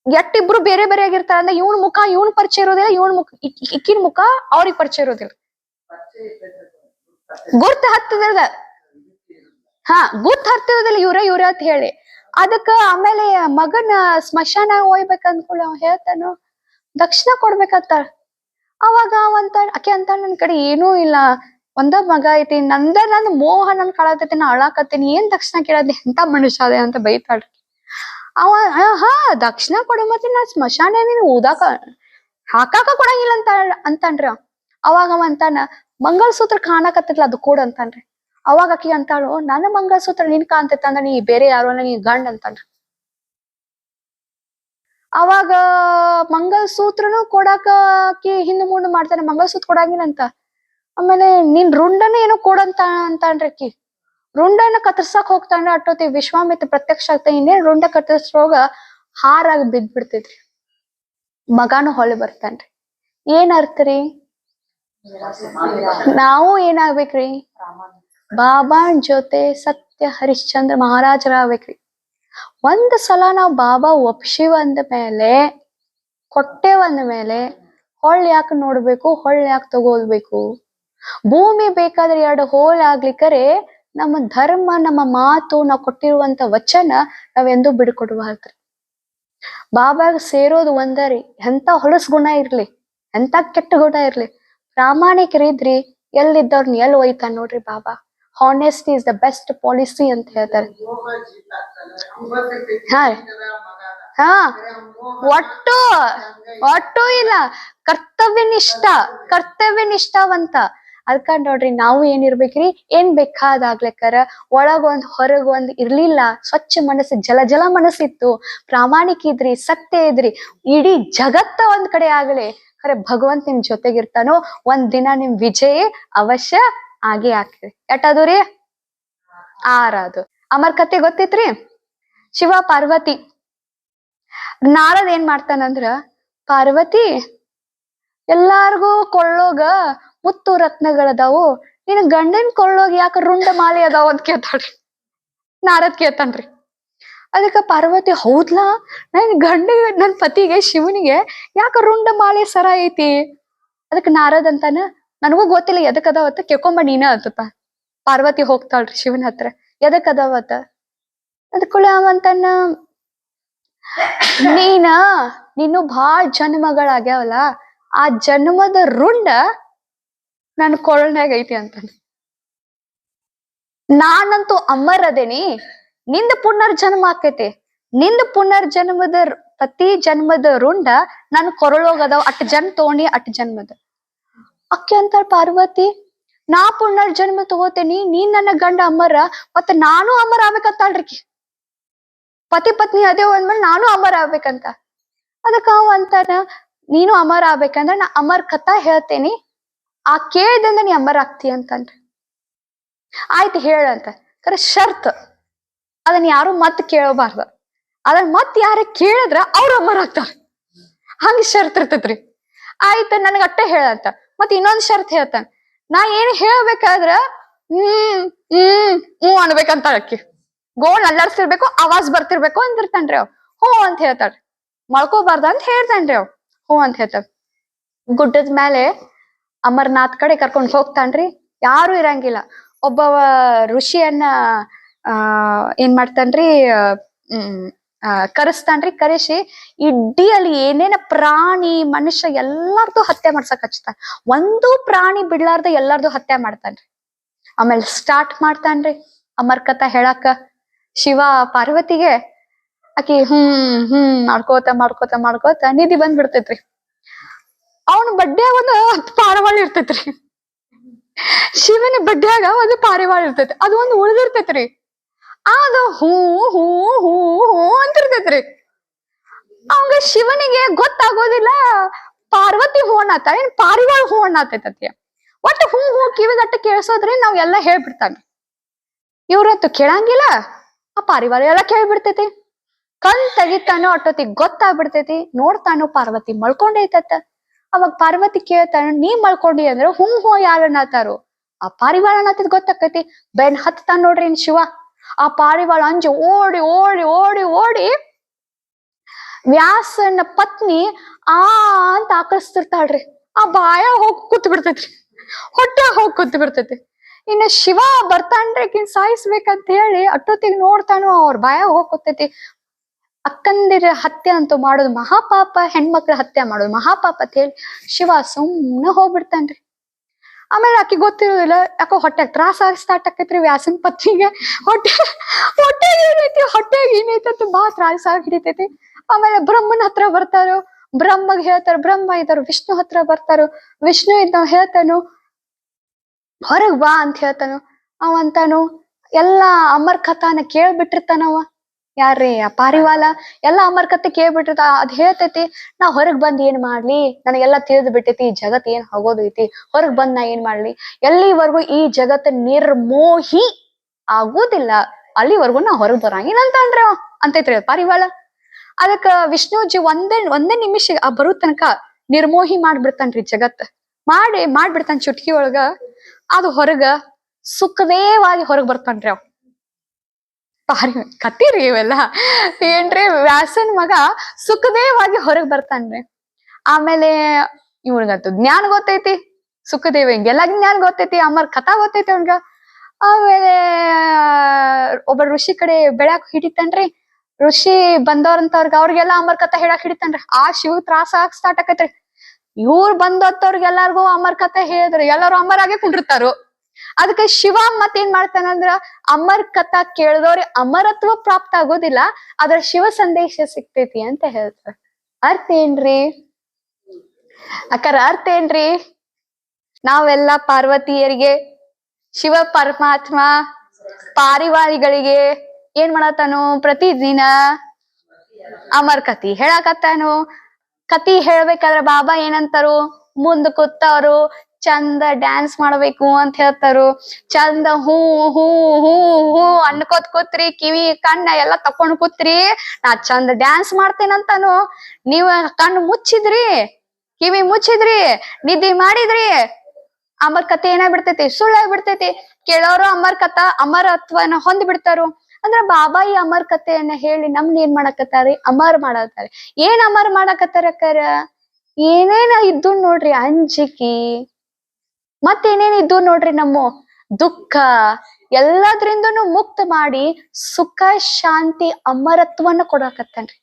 ಎಟ್ಟಿಬ್ರು ಬೇರೆ ಬೇರೆ ಆಗಿರ್ತಾರ ಅಂದ್ರೆ ಇವನ್ ಮುಖ ಇವನ್ ಪರಿಚಯ ಇರೋದಿಲ್ಲ, ಇವನ್ ಮುಖ ಇಕ್ಕಿನ ಮುಖ ಅವ್ರಿಗೆ ಪರಿಚಯ ಇರೋದಿಲ್ಲ. ಗುರ್ತ ಹತ್ತದ ಗುರ್ತ ಹತ್ತಿರೋದಿಲ್ಲ ಇವ್ರ ಅಂತ ಹೇಳಿ. ಅದಕ್ಕ ಆಮೇಲೆ ಮಗನ ಸ್ಮಶಾನ ಹೋಗ್ಬೇಕ ಅಂದ್ಕೊಳ್ಳಿ ಅವ್ ಹೇಳ್ತಾನು ದಕ್ಷಿಣ ಕೊಡ್ಬೇಕಂತ. ಅವಾಗ ಆಕೆ ಅಂತ ನನ್ ಕಡೆ ಏನೂ ಇಲ್ಲ, ಒಂದ ಮಗ ಐತಿ, ನಂದ್ ಮೋಹ ನನ್ ಕಾಳತೈತಿ, ನಾ ಅಳಾಕತ್ತೀನಿ, ಏನ್ ದಕ್ಷಿಣ ಕೇಳದ್ನಿ ಎಂತ ಮನುಷ್ಯ ಅದೇ ಅಂತ ಬೈತಾಳ್ರಿ. ಅವ ದಕ್ಷಿಣ ಕೊಡ ಮತ್ತೆ ನಾ ಸ್ಮಶಾನ ನೀನ್ ಊದಾಕ ಹಾಕಾಕ ಕೊಡಂಗಿಲ್ಲ ಅಂತನ್ರಿ. ಅವಾಗ ಅವ ಅಂತಾನ ಮಂಗಳ್ಸೂತ್ರ ಕಾಣಕತ್ತಿಲ್ಲ ಅದು ಕೂಡ ಅಂತನ್ರಿ. ಅವಾಗ ಆಕಿ ಅಂತಾಳು ನನ್ನ ಮಂಗಳ್ಸೂತ್ರ ನಿನ್ ಕಾಣ್ತೈತ ಅಂದ್ರ ನೀ ಬೇರೆ ಯಾರು ನೀ ಗಂಡ್ ಅಂತನ್ರಿ. ಅವಾಗ ಮಂಗಳ್ಸೂತ್ರನು ಕೊಡಾಕ ಆಕಿ ಹಿಂದ್ ಮುಂದ್ ಮಾಡ್ತಾನೆ, ಮಂಗಳ್ಸೂತ್ರ ಕೊಡಂಗಿಲ್ಲ ಅಂತ. ಆಮೇಲೆ ನೀನ್ ರುಂಡನ ಏನೋ ಕೊಡಂತ ಅಂತನ್ರಿ. ಆಕಿ ರುಂಡನ ಕತ್ತರ್ಸಕ್ ಹೋಗ್ತಾನೆ. ಅಟ್ಟೋತಿ ವಿಶ್ವಾಮಿತ್ರ ಪ್ರತ್ಯಕ್ಷ ಆಗ್ತಾನೆ. ಇನ್ನೇನ್ ರುಂಡ ಕತ್ತರ್ಸ್ರೋಗ ಹಾರಾಗಿ ಬಿದ್ಬಿಡ್ತೈತ್ರಿ. ಮಗಾನು ಹೊಳಿ ಬರ್ತಾನ್ರಿ. ಏನ್ ಅರ್ಥರಿ? ನಾವು ಏನಾಗ್ಬೇಕ್ರಿ? ಬಾಬಾನ್ ಜೊತೆ ಸತ್ಯ ಹರಿಶ್ಚಂದ್ರ ಮಹಾರಾಜರ ಆಗ್ಬೇಕ್ರಿ. ಒಂದ್ ಸಲ ನಾವ್ ಬಾಬಾ ಒಪ್ಸಿವ್ ಅಂದ ಮೇಲೆ ಕೊಟ್ಟೇವಂದ ಮೇಲೆ ಹೊಳ್ ಯಾಕೆ ನೋಡ್ಬೇಕು, ಹೊಳ್ ಯಾಕೆ ತಗೋಲ್ಬೇಕು? ಭೂಮಿ ಬೇಕಾದ್ರೆ 2 ಹೋಲ್ ಆಗ್ಲಿಕ್ಕರೆ ನಮ್ಮ ಧರ್ಮ, ನಮ್ಮ ಮಾತು, ನಾವ್ ಕೊಟ್ಟಿರುವಂತ ವಚನ ನಾವೆಂದೂ ಬಿಡ್ಕೊಡ್ಬಾರ್ದ್ರಿ. ಬಾಬಾಗ ಸೇರೋದು ಒಂದರಿ. ಎಂತ ಹೊಲಸ್ ಗುಣ ಇರ್ಲಿ, ಎಂತ ಕೆಟ್ಟ ಗುಣ ಇರ್ಲಿ, ಪ್ರಾಮಾಣಿಕರಿದ್ರಿ ಎಲ್ಲಿದ್ದವ್ರನ್ನ ಎಲ್ಲಿ ಒಯ್ತಾನ ನೋಡ್ರಿ ಬಾಬಾ. Honesty is the best policy ಅಂತ ಹೇಳ್ತಾರೆ. ಒಟ್ಟು ಇಲ್ಲ, ಕರ್ತವ್ಯನಿಷ್ಠಾವಂತ. ಅದಕ್ಕ ನೋಡ್ರಿ ನಾವು ಏನಿರ್ಬೇಕ್ರಿ, ಏನ್ ಬೇಕಾದಾಗ್ಲಿಕ್ಕಾರ ಒಳಗೊಂದ್ ಹೊರಗೊಂದ್ ಇರ್ಲಿಲ್ಲ. ಸ್ವಚ್ಛ ಮನಸ್ಸು, ಜಲ ಮನಸ್ಸಿತ್ತು, ಪ್ರಾಮಾಣಿಕ ಇದ್ರಿ, ಸತ್ಯ ಇದ್ರಿ, ಇಡೀ ಜಗತ್ತ ಒಂದ್ ಕಡೆ ಆಗ್ಲಿ ಖರೆ ಭಗವಂತ ನಿಮ್ ಜೊತೆಗಿರ್ತಾನೋ. ಒಂದ್ ದಿನ ನಿಮ್ ವಿಜಯ ಅವಶ್ಯ ಆಗೇ ಆಗ್ತದೆ. ಎಟ್ಟದು ರೀ? ಆರದು. ಅಮರ್ ಕತೆ ಗೊತ್ತಿತ್ರಿ? ಶಿವ ಪಾರ್ವತಿ. ನಾರದ್ ಏನ್ ಮಾಡ್ತಾನಂದ್ರ, ಪಾರ್ವತಿ ಎಲ್ಲಾರ್ಗೂ ಕೊಳ್ಳೋಗ ಮುತ್ತು ರತ್ನಗಳದಾವು, ನಿನ್ ಗಂಡನ್ ಕೊಳ್ಳೋಗ ಯಾಕ ರುಂಡ ಮಾಲೆ ಅದಾವ ಅಂತ ಕೇಳ್ತಾಳ್ರಿ. ನಾರದ್ ಕೇಳ್ತಾನ್ರಿ. ಅದಕ್ಕ ಪಾರ್ವತಿ ಹೌದ್ಲಾ, ನನ್ ಪತಿಗೆ ಶಿವನಿಗೆ ಯಾಕ ರುಂಡ ಮಾಲೆ ಸರ ಐತಿ? ಅದಕ್ ನಾರದ್ ಅಂತಾನ ನನಗೂ ಗೊತ್ತಿಲ್ಲ ಎದಕ್ ಅದಾವತ್ತ, ಕೇಳ್ಕೊಂಬ ನೀನ ಅಂತಪ್ಪ. ಪಾರ್ವತಿ ಹೋಗ್ತಾಳ್ರಿ ಶಿವನ ಹತ್ರ. ಎದಕ್ ಅದಾವತ್ತ? ಅದಕ್ಕೂಳೆ ಅವಂತಾನ ನೀನು ಭಾಳ ಜನ್ಮಗಳಾಗ್ಯಾವಲ್ಲ, ಆ ಜನ್ಮದ ರುಂಡ ನನ್ ಕೊಳನ್ಯಾಗ ಐತಿ ಅಂತ. ನಾನಂತೂ ಅಮರ್ ಅದೇನಿ, ನಿಂದ ಪುನರ್ಜನ್ಮ ಆಕೈತಿ. ನಿಂದ ಪುನರ್ಜನ್ಮದ ಪ್ರತಿ ಜನ್ಮದ ರುಂಡ ನನ್ ಕೊರಳೋಗದಾವ. ಅಟ್ ಜನ್ಮ ತಗೊಂಡಿ, ಅಟ್ ಜನ್ಮದ. ಅಕ್ಕಿ ಅಂತಾಳ ಪಾರ್ವತಿ, ನಾ ಪುನರ್ಜನ್ಮ ತಗೋತೇನಿ, ನೀನ್ ನನ್ನ ಗಂಡ ಅಮರ, ಮತ್ತ ನಾನು ಅಮರ ಆಗ್ಬೇಕಂತಾಳ್ರಿ. ಪತಿ ಪತ್ನಿ ಅದೇ ಅಂದ್ಮೇಲೆ ನಾನು ಅಮರ ಆಗ್ಬೇಕಂತ. ಅದಕ್ಕ ಅವ ಅಂತಾನ ನೀನು ಅಮರ ಆಗ್ಬೇಕಂದ್ರ ನಾ ಅಮರ್ ಕಥಾ ಹೇಳ್ತೇನಿ, ಆ ಕೇಳ್ದಂದ ನೀ ಅಮರ್ ಆಗ್ತಿ ಅಂತನ್ರಿ. ಆಯ್ತು ಹೇಳಂತ. ಖರೆ ಶರ್ತ್ ಅದನ್ನ ಯಾರು ಮತ್ ಕೇಳಬಾರ್ದ. ಅದನ್ನ ಮತ್ ಯಾರ ಕೇಳಿದ್ರ ಅವ್ರ ಅಮರ್ ಆಗ್ತಾರ. ಹಂಗ ಶರ್ತ್ ಇರ್ತೈತ್ರಿ. ಆಯ್ತ ನನ್ಗ ಅಟ್ಟ ಹೇಳಂತ. ಮತ್ ಇನ್ನೊಂದ್ ಶರ್ತ್ ಹೇಳ್ತಾನ, ನಾ ಏನ್ ಹೇಳ್ಬೇಕಾದ್ರ ಅನ್ಬೇಕಂತ ಅಕ್ಕಿ. ಗೋಳ್ ಅಲ್ಲಾಡ್ಸಿರ್ಬೇಕು, ಆವಾಜ್ ಬರ್ತಿರ್ಬೇಕು ಅಂದಿರ್ತಾನ್ರಿ ಅವ್. ಹ್ಞೂ ಅಂತ ಹೇಳ್ತಾಳ್ರಿ. ಮಳ್ಕೋಬಾರ್ದ ಅಂತ ಹೇಳ್ತಾನ್ರಿ ಅವ್. ಹ್ಞೂ ಅಂತ ಹೇಳ್ತಾರ. ಗುಡ್ಡದ ಮೇಲೆ ಅಮರ್ನಾಥ್ ಕಡೆ ಕರ್ಕೊಂಡ್ ಹೋಗ್ತಾನ್ರಿ. ಯಾರು ಇರಂಗಿಲ್ಲ. ಒಬ್ಬ ಋಷಿಯನ್ನ ಏನ್ ಮಾಡ್ತಾನ್ರಿ, ಹ್ಮ್ ಕರೆಸ್ತಾನ್ರಿ. ಕರೆಸಿ ಇಡೀ ಅಲ್ಲಿ ಏನೇನ ಪ್ರಾಣಿ ಮನುಷ್ಯ ಎಲ್ಲಾರ್ದು ಹತ್ಯೆ ಮಾಡ್ಸಕ್ ಹಚ್ತಾನ. ಒಂದು ಪ್ರಾಣಿ ಬಿಡ್ಲಾರ್ದ ಎಲ್ಲಾರ್ದು ಹತ್ಯೆ ಮಾಡ್ತಾನ್ರಿ. ಆಮೇಲೆ ಸ್ಟಾರ್ಟ್ ಮಾಡ್ತಾನ್ರಿ ಅಮರ್ ಕಥಾ ಹೇಳಾಕ. ಶಿವ ಪಾರ್ವತಿಗೆ ಆಕಿ ಮಾಡ್ಕೋತ ಮಾಡ್ಕೋತ ಮಾಡ್ಕೋತ ನಿಧಿ ಬಂದ್ಬಿಡ್ತೈತ್ರಿ. ಅವನ ಬಡ್ಡ್ಯಾಗ ಒಂದು 10 ಪಾರಿವಾಳ ಇರ್ತೈತ್ರಿ. ಶಿವನ ಬಡ್ಡ್ಯಾಗ ಒಂದು ಪಾರಿವಾಳ ಇರ್ತೈತಿ. ಅದು ಒಂದು ಉಳ್ದಿರ್ತೈತ್ರಿ. ಅದು ಹೂ ಹೂ ಹೂ ಹೂ ಅಂತಿರ್ತೈತ್ರಿ. ಅವಂಗ ಶಿವನಿಗೆ ಗೊತ್ತಾಗೋದಿಲ್ಲ ಪಾರ್ವತಿ ಹೂ ಅನ್ನತ್ತ ಏನ್ ಪಾರಿವಾಳ ಹೂ ಅನ್ನತೈತಿ. ಒಟ್ಟು ಹೂ ಹೂ ಕಿವಿಗಟ್ಟ ಕೇಳ್ಸೋದ್ರಿ ನಾವ್ ಎಲ್ಲಾ ಹೇಳ್ಬಿಡ್ತಾನೆ. ಇವ್ರತ್ತು ಕೇಳಂಗಿಲ್ಲ, ಆ ಪಾರಿವಾಳ ಎಲ್ಲಾ ಕೇಳ್ಬಿಡ್ತೈತಿ. ಕಣ್ ತೆಗಿತಾನೋ ಅಟ್ಟೊತ್ತಿಗೆ ಗೊತ್ತಾಗ್ಬಿಡ್ತೈತಿ. ನೋಡ್ತಾನು ಪಾರ್ವತಿ ಮಳ್ಕೊಂಡೈತತ್ತ. ಅವಾಗ ಪಾರ್ವತಿ ಕೇಳ್ತಾನ, ನೀ ಮಳ್ಕೊಂಡಿ ಅಂದ್ರ ಹೂ ಯಾರು ಅನ್ನತಾರು? ಆ ಪಾರಿವಾಳ ಅನ್ನತ್ತಿದ್ ಗೊತ್ತಾಕೈತಿ. ಬೆನ್ ಹತ್ತಾನ ನೋಡ್ರಿ ಶಿವ. ಆ ಪಾರಿವಾಳ ಅಂಜಿ ಓಡಿ ಓಡಿ ಓಡಿ ಓಡಿ ವ್ಯಾಸನ ಪತ್ನಿ ಅಂತ ಆಕಳಿಸ್ತಿರ್ತಾಳ್ರಿ. ಆ ಬಾಯ ಹೋಗಿ ಕೂತ್ ಬಿಡ್ತೈತ್ರಿ, ಹೊಟ್ಟೆ ಹೋಗಿ ಕೂತ್ ಬಿಡ್ತೈತಿ. ಇನ್ನ ಶಿವ ಬರ್ತಾನ್ರಿ ಆಕಿನ್ ಸಾಯಿಸ್ಬೇಕಂತ ಹೇಳಿ ಅಟ್ಟೊತ್ತಿಗೆ ನೋಡ್ತಾನು ಅವ್ರ ಬಾಯ ಹೋಗಿ ಕೂತೈತಿ. ಅಕ್ಕಂದಿರ ಹತ್ಯೆ ಅಂತೂ ಮಾಡೋದು ಮಹಾಪಾಪ, ಹೆಣ್ಮಕ್ಳ ಹತ್ಯೆ ಮಾಡೋದು ಮಹಾಪಾಪ ಅಂತ ಹೇಳಿ ಶಿವ ಸುಮ್ನ ಹೋಗ್ಬಿಡ್ತಾನ್ರಿ. ಆಮೇಲೆ ಆಕಿ ಗೊತ್ತಿರೋದಿಲ್ಲ, ಯಾಕೋ ಹೊಟ್ಟೆಗ್ ತ್ರಾಸ ಆಗಿ ಸ್ಟಾರ್ಟ್ ಆಕೈತ್ರಿ ವ್ಯಾಸನ್ ಪತ್ನಿಗೆ. ಹೊಟ್ಟೆಗೆ ಏನೈತಿ ಅಂತ ಬಾ ತ್ರಾಸ ಆಗಿ ಹಿಡಿತೈತಿ. ಆಮೇಲೆ ಬ್ರಹ್ಮನ ಹತ್ರ ಬರ್ತಾರೋ, ಬ್ರಹ್ಮಗೆ ಹೇಳ್ತಾರ. ಬ್ರಹ್ಮ ಇದ್ದಾರು ವಿಷ್ಣು ಹತ್ರ ಬರ್ತಾರೋ, ವಿಷ್ಣು ಇದ್ದಾವ್ ಹೇಳ್ತಾನು ಹೊರಗ್ ಬಾ ಅಂತ ಹೇಳ್ತಾನು. ಅವಂತಾನು ಎಲ್ಲಾ ಅಮರ್ ಕಥಾನ ಕೇಳ್ಬಿಟ್ಟಿರ್ತಾನವ. ಯಾರ್ರೀ ಆ ಪಾರಿವಾಳ ಎಲ್ಲಾ ಅಮರ್ ಕಥೆ ಕೇಳ್ಬಿಟ್ಟಿರ್ತ. ಅದ್ ಹೇಳ್ತೈತಿ, ನಾ ಹೊರಗ್ ಬಂದ್ ಏನ್ ಮಾಡ್ಲಿ, ನನಗೆಲ್ಲಾ ತಿಳಿದ್ ಬಿಟ್ಟೈತಿ ಈ ಜಗತ್ ಏನ್ ಹೋಗೋದೈತಿ. ಹೊರಗ್ ಬಂದ್ ನಾ ಏನ್ ಮಾಡ್ಲಿ, ಎಲ್ಲಿವರೆಗೂ ಈ ಜಗತ್ ನಿರ್ಮೋಹಿ ಆಗುದಿಲ್ಲ ಅಲ್ಲಿವರೆಗೂ ನಾ ಹೊರಗ್ ಬರಂಗಿಲ್ಲ ಅಂತಂದ್ರೆ ಅಂತೈತ್ರಿ ಪಾರಿವಾಳ. ಅದಕ್ಕ ವಿಷ್ಣುಜಿ ಒಂದೇ ನಿಮಿಷ ಆ ಬರೋ ತನಕ ನಿರ್ಮೋಹಿ ಮಾಡ್ಬಿಡ್ತಾನ್ರಿ ಜಗತ್. ಮಾಡ್ಬಿಡ್ತಾನ ಚುಟ್ಕಿ ಒಳಗ. ಅದು ಹೊರಗ ಸುಖದೇವಾಗಿ ಹೊರಗ್ ಬರ್ತಾನ್ರಿ ಅವ್. ಕತ್ತೀರಿ ಇವೆಲ್ಲ ಏನ್ರಿ, ವ್ಯಾಸನ್ ಮಗ ಸುಖದೇವಾಗಿ ಹೊರಗ್ ಬರ್ತಾನ್ರಿ. ಆಮೇಲೆ ಇವ್ನಿಗಂತೂ ಜ್ಞಾನ ಗೊತ್ತೈತಿ, ಸುಖದೇವಿಗೆ ಎಲ್ಲಾ ಜ್ಞಾನ ಗೊತ್ತೈತಿ, ಅಮರ್ ಕಥಾ ಗೊತ್ತೈತಿ ಅವ್ನ್ಗ. ಆಮೇಲೆ ಒಬ್ಬ ಋಷಿ ಕಡೆ ಬೆಳ್ಯಾಕ್ ಹಿಡಿತಾನ್ರಿ. ಋಷಿ ಬಂದವ್ರಂತವ್ರಿಗೆ ಅವ್ರಿಗೆಲ್ಲಾ ಅಮರ್ ಕಥಾ ಹೇಳಕ್ ಹಿಡಿತಾನ್ರಿ. ಆ ಶಿವ ತ್ರಾಸ ಆಗ್ ಸ್ಟಾರ್ಟ್ ಆಕೈತ್ರಿ. ಇವ್ರು ಬಂದವ್ರಿಗೆ ಎಲ್ಲಾರ್ಗು ಅಮರ್ ಕಥೆ ಹೇಳಿದ್ರು ಎಲ್ಲಾರು ಅಮರ್ ಆಗೇ ಕುಂಡಿರ್ತಾರು. ಅದಕ್ಕೆ ಶಿವ ಮತ್ತೇನ್ ಮಾಡ್ತಾನಂದ್ರ ಅಮರ್ ಕಥಾ ಕೇಳಿದವ್ರಿ ಅಮರತ್ವ ಪ್ರಾಪ್ತ ಆಗೋದಿಲ್ಲ, ಅದ್ರ ಶಿವ ಸಂದೇಶ ಸಿಗ್ತೈತಿ ಅಂತ ಹೇಳ್ತಾರೆ. ಅರ್ಥ ಏನ್ರಿ ಅಕ್ಕರ? ಅರ್ಥ ಏನ್ರಿ? ನಾವೆಲ್ಲಾ ಪಾರ್ವತಿಯರಿಗೆ ಶಿವ ಪರಮಾತ್ಮ ಪಾರಿವಾಳಿಗಳಿಗೆ ಏನ್ ಮಾಡತಾನು, ಪ್ರತಿದಿನ ಅಮರ್ ಕಥಿ ಹೇಳಾಕತ್ತಾನು. ಕತಿ ಹೇಳ್ಬೇಕಾದ್ರ ಬಾಬಾ ಏನಂತಾರು, ಮುಂದ್ ಕೂತವ್ರು ಚಂದ ಡ್ಯಾನ್ಸ್ ಮಾಡ್ಬೇಕು ಅಂತ ಹೇಳ್ತಾರು. ಚಂದ ಹೂ ಹೂ ಹೂ ಹೂ ಅನ್ಕೋತ್ ಕೂತ್ರಿ, ಕಿವಿ ಕಣ್ಣ ಎಲ್ಲಾ ತಕೊಂಡ್ ಕೂತ್ರಿ, ನಾ ಚಂದ ಡ್ಯಾನ್ಸ್ ಮಾಡ್ತೇನಂತಾನು. ನೀವ್ ಕಣ್ಣು ಮುಚ್ಚಿದ್ರಿ, ಕಿವಿ ಮುಚ್ಚಿದ್ರಿ, ನಿದ್ದೆ ಮಾಡಿದ್ರಿ, ಅಮರ್ ಕಥೆ ಏನಾಗ್ಬಿಡ್ತೈತಿ, ಸುಳ್ಳಾಗ್ಬಿಡ್ತೈತಿ. ಕೇಳೋರು ಅಮರ್ ಕಥಾ ಅಮರತ್ವನ ಹೊಂದ್ ಬಿಡ್ತಾರು. ಅಂದ್ರ ಬಾಬಾ ಈ ಅಮರ್ ಕಥೆಯನ್ನ ಹೇಳಿ ನಮ್ನ ಏನ್ ಮಾಡಕತ್ತಾರಿ, ಅಮರ್ ಮಾಡತ್ತಾರ. ಏನ್ ಅಮರ್ ಮಾಡಕತ್ತಾರ ಅಕ್ಕಾರ? ಏನೇನ ಇದ್ದು ನೋಡ್ರಿ, ಅಂಜಿಕಿ ಮತ್ತೇನೇನ್ ಇದ್ದು ನೋಡ್ರಿ, ನಮ್ಮ ದುಃಖ ಎಲ್ಲದ್ರಿಂದನು ಮುಕ್ತ ಮಾಡಿ ಸುಖ ಶಾಂತಿ ಅಮರತ್ವನ್ನ ಕೊಡಾಕತ್ತಾನ್ರಿ.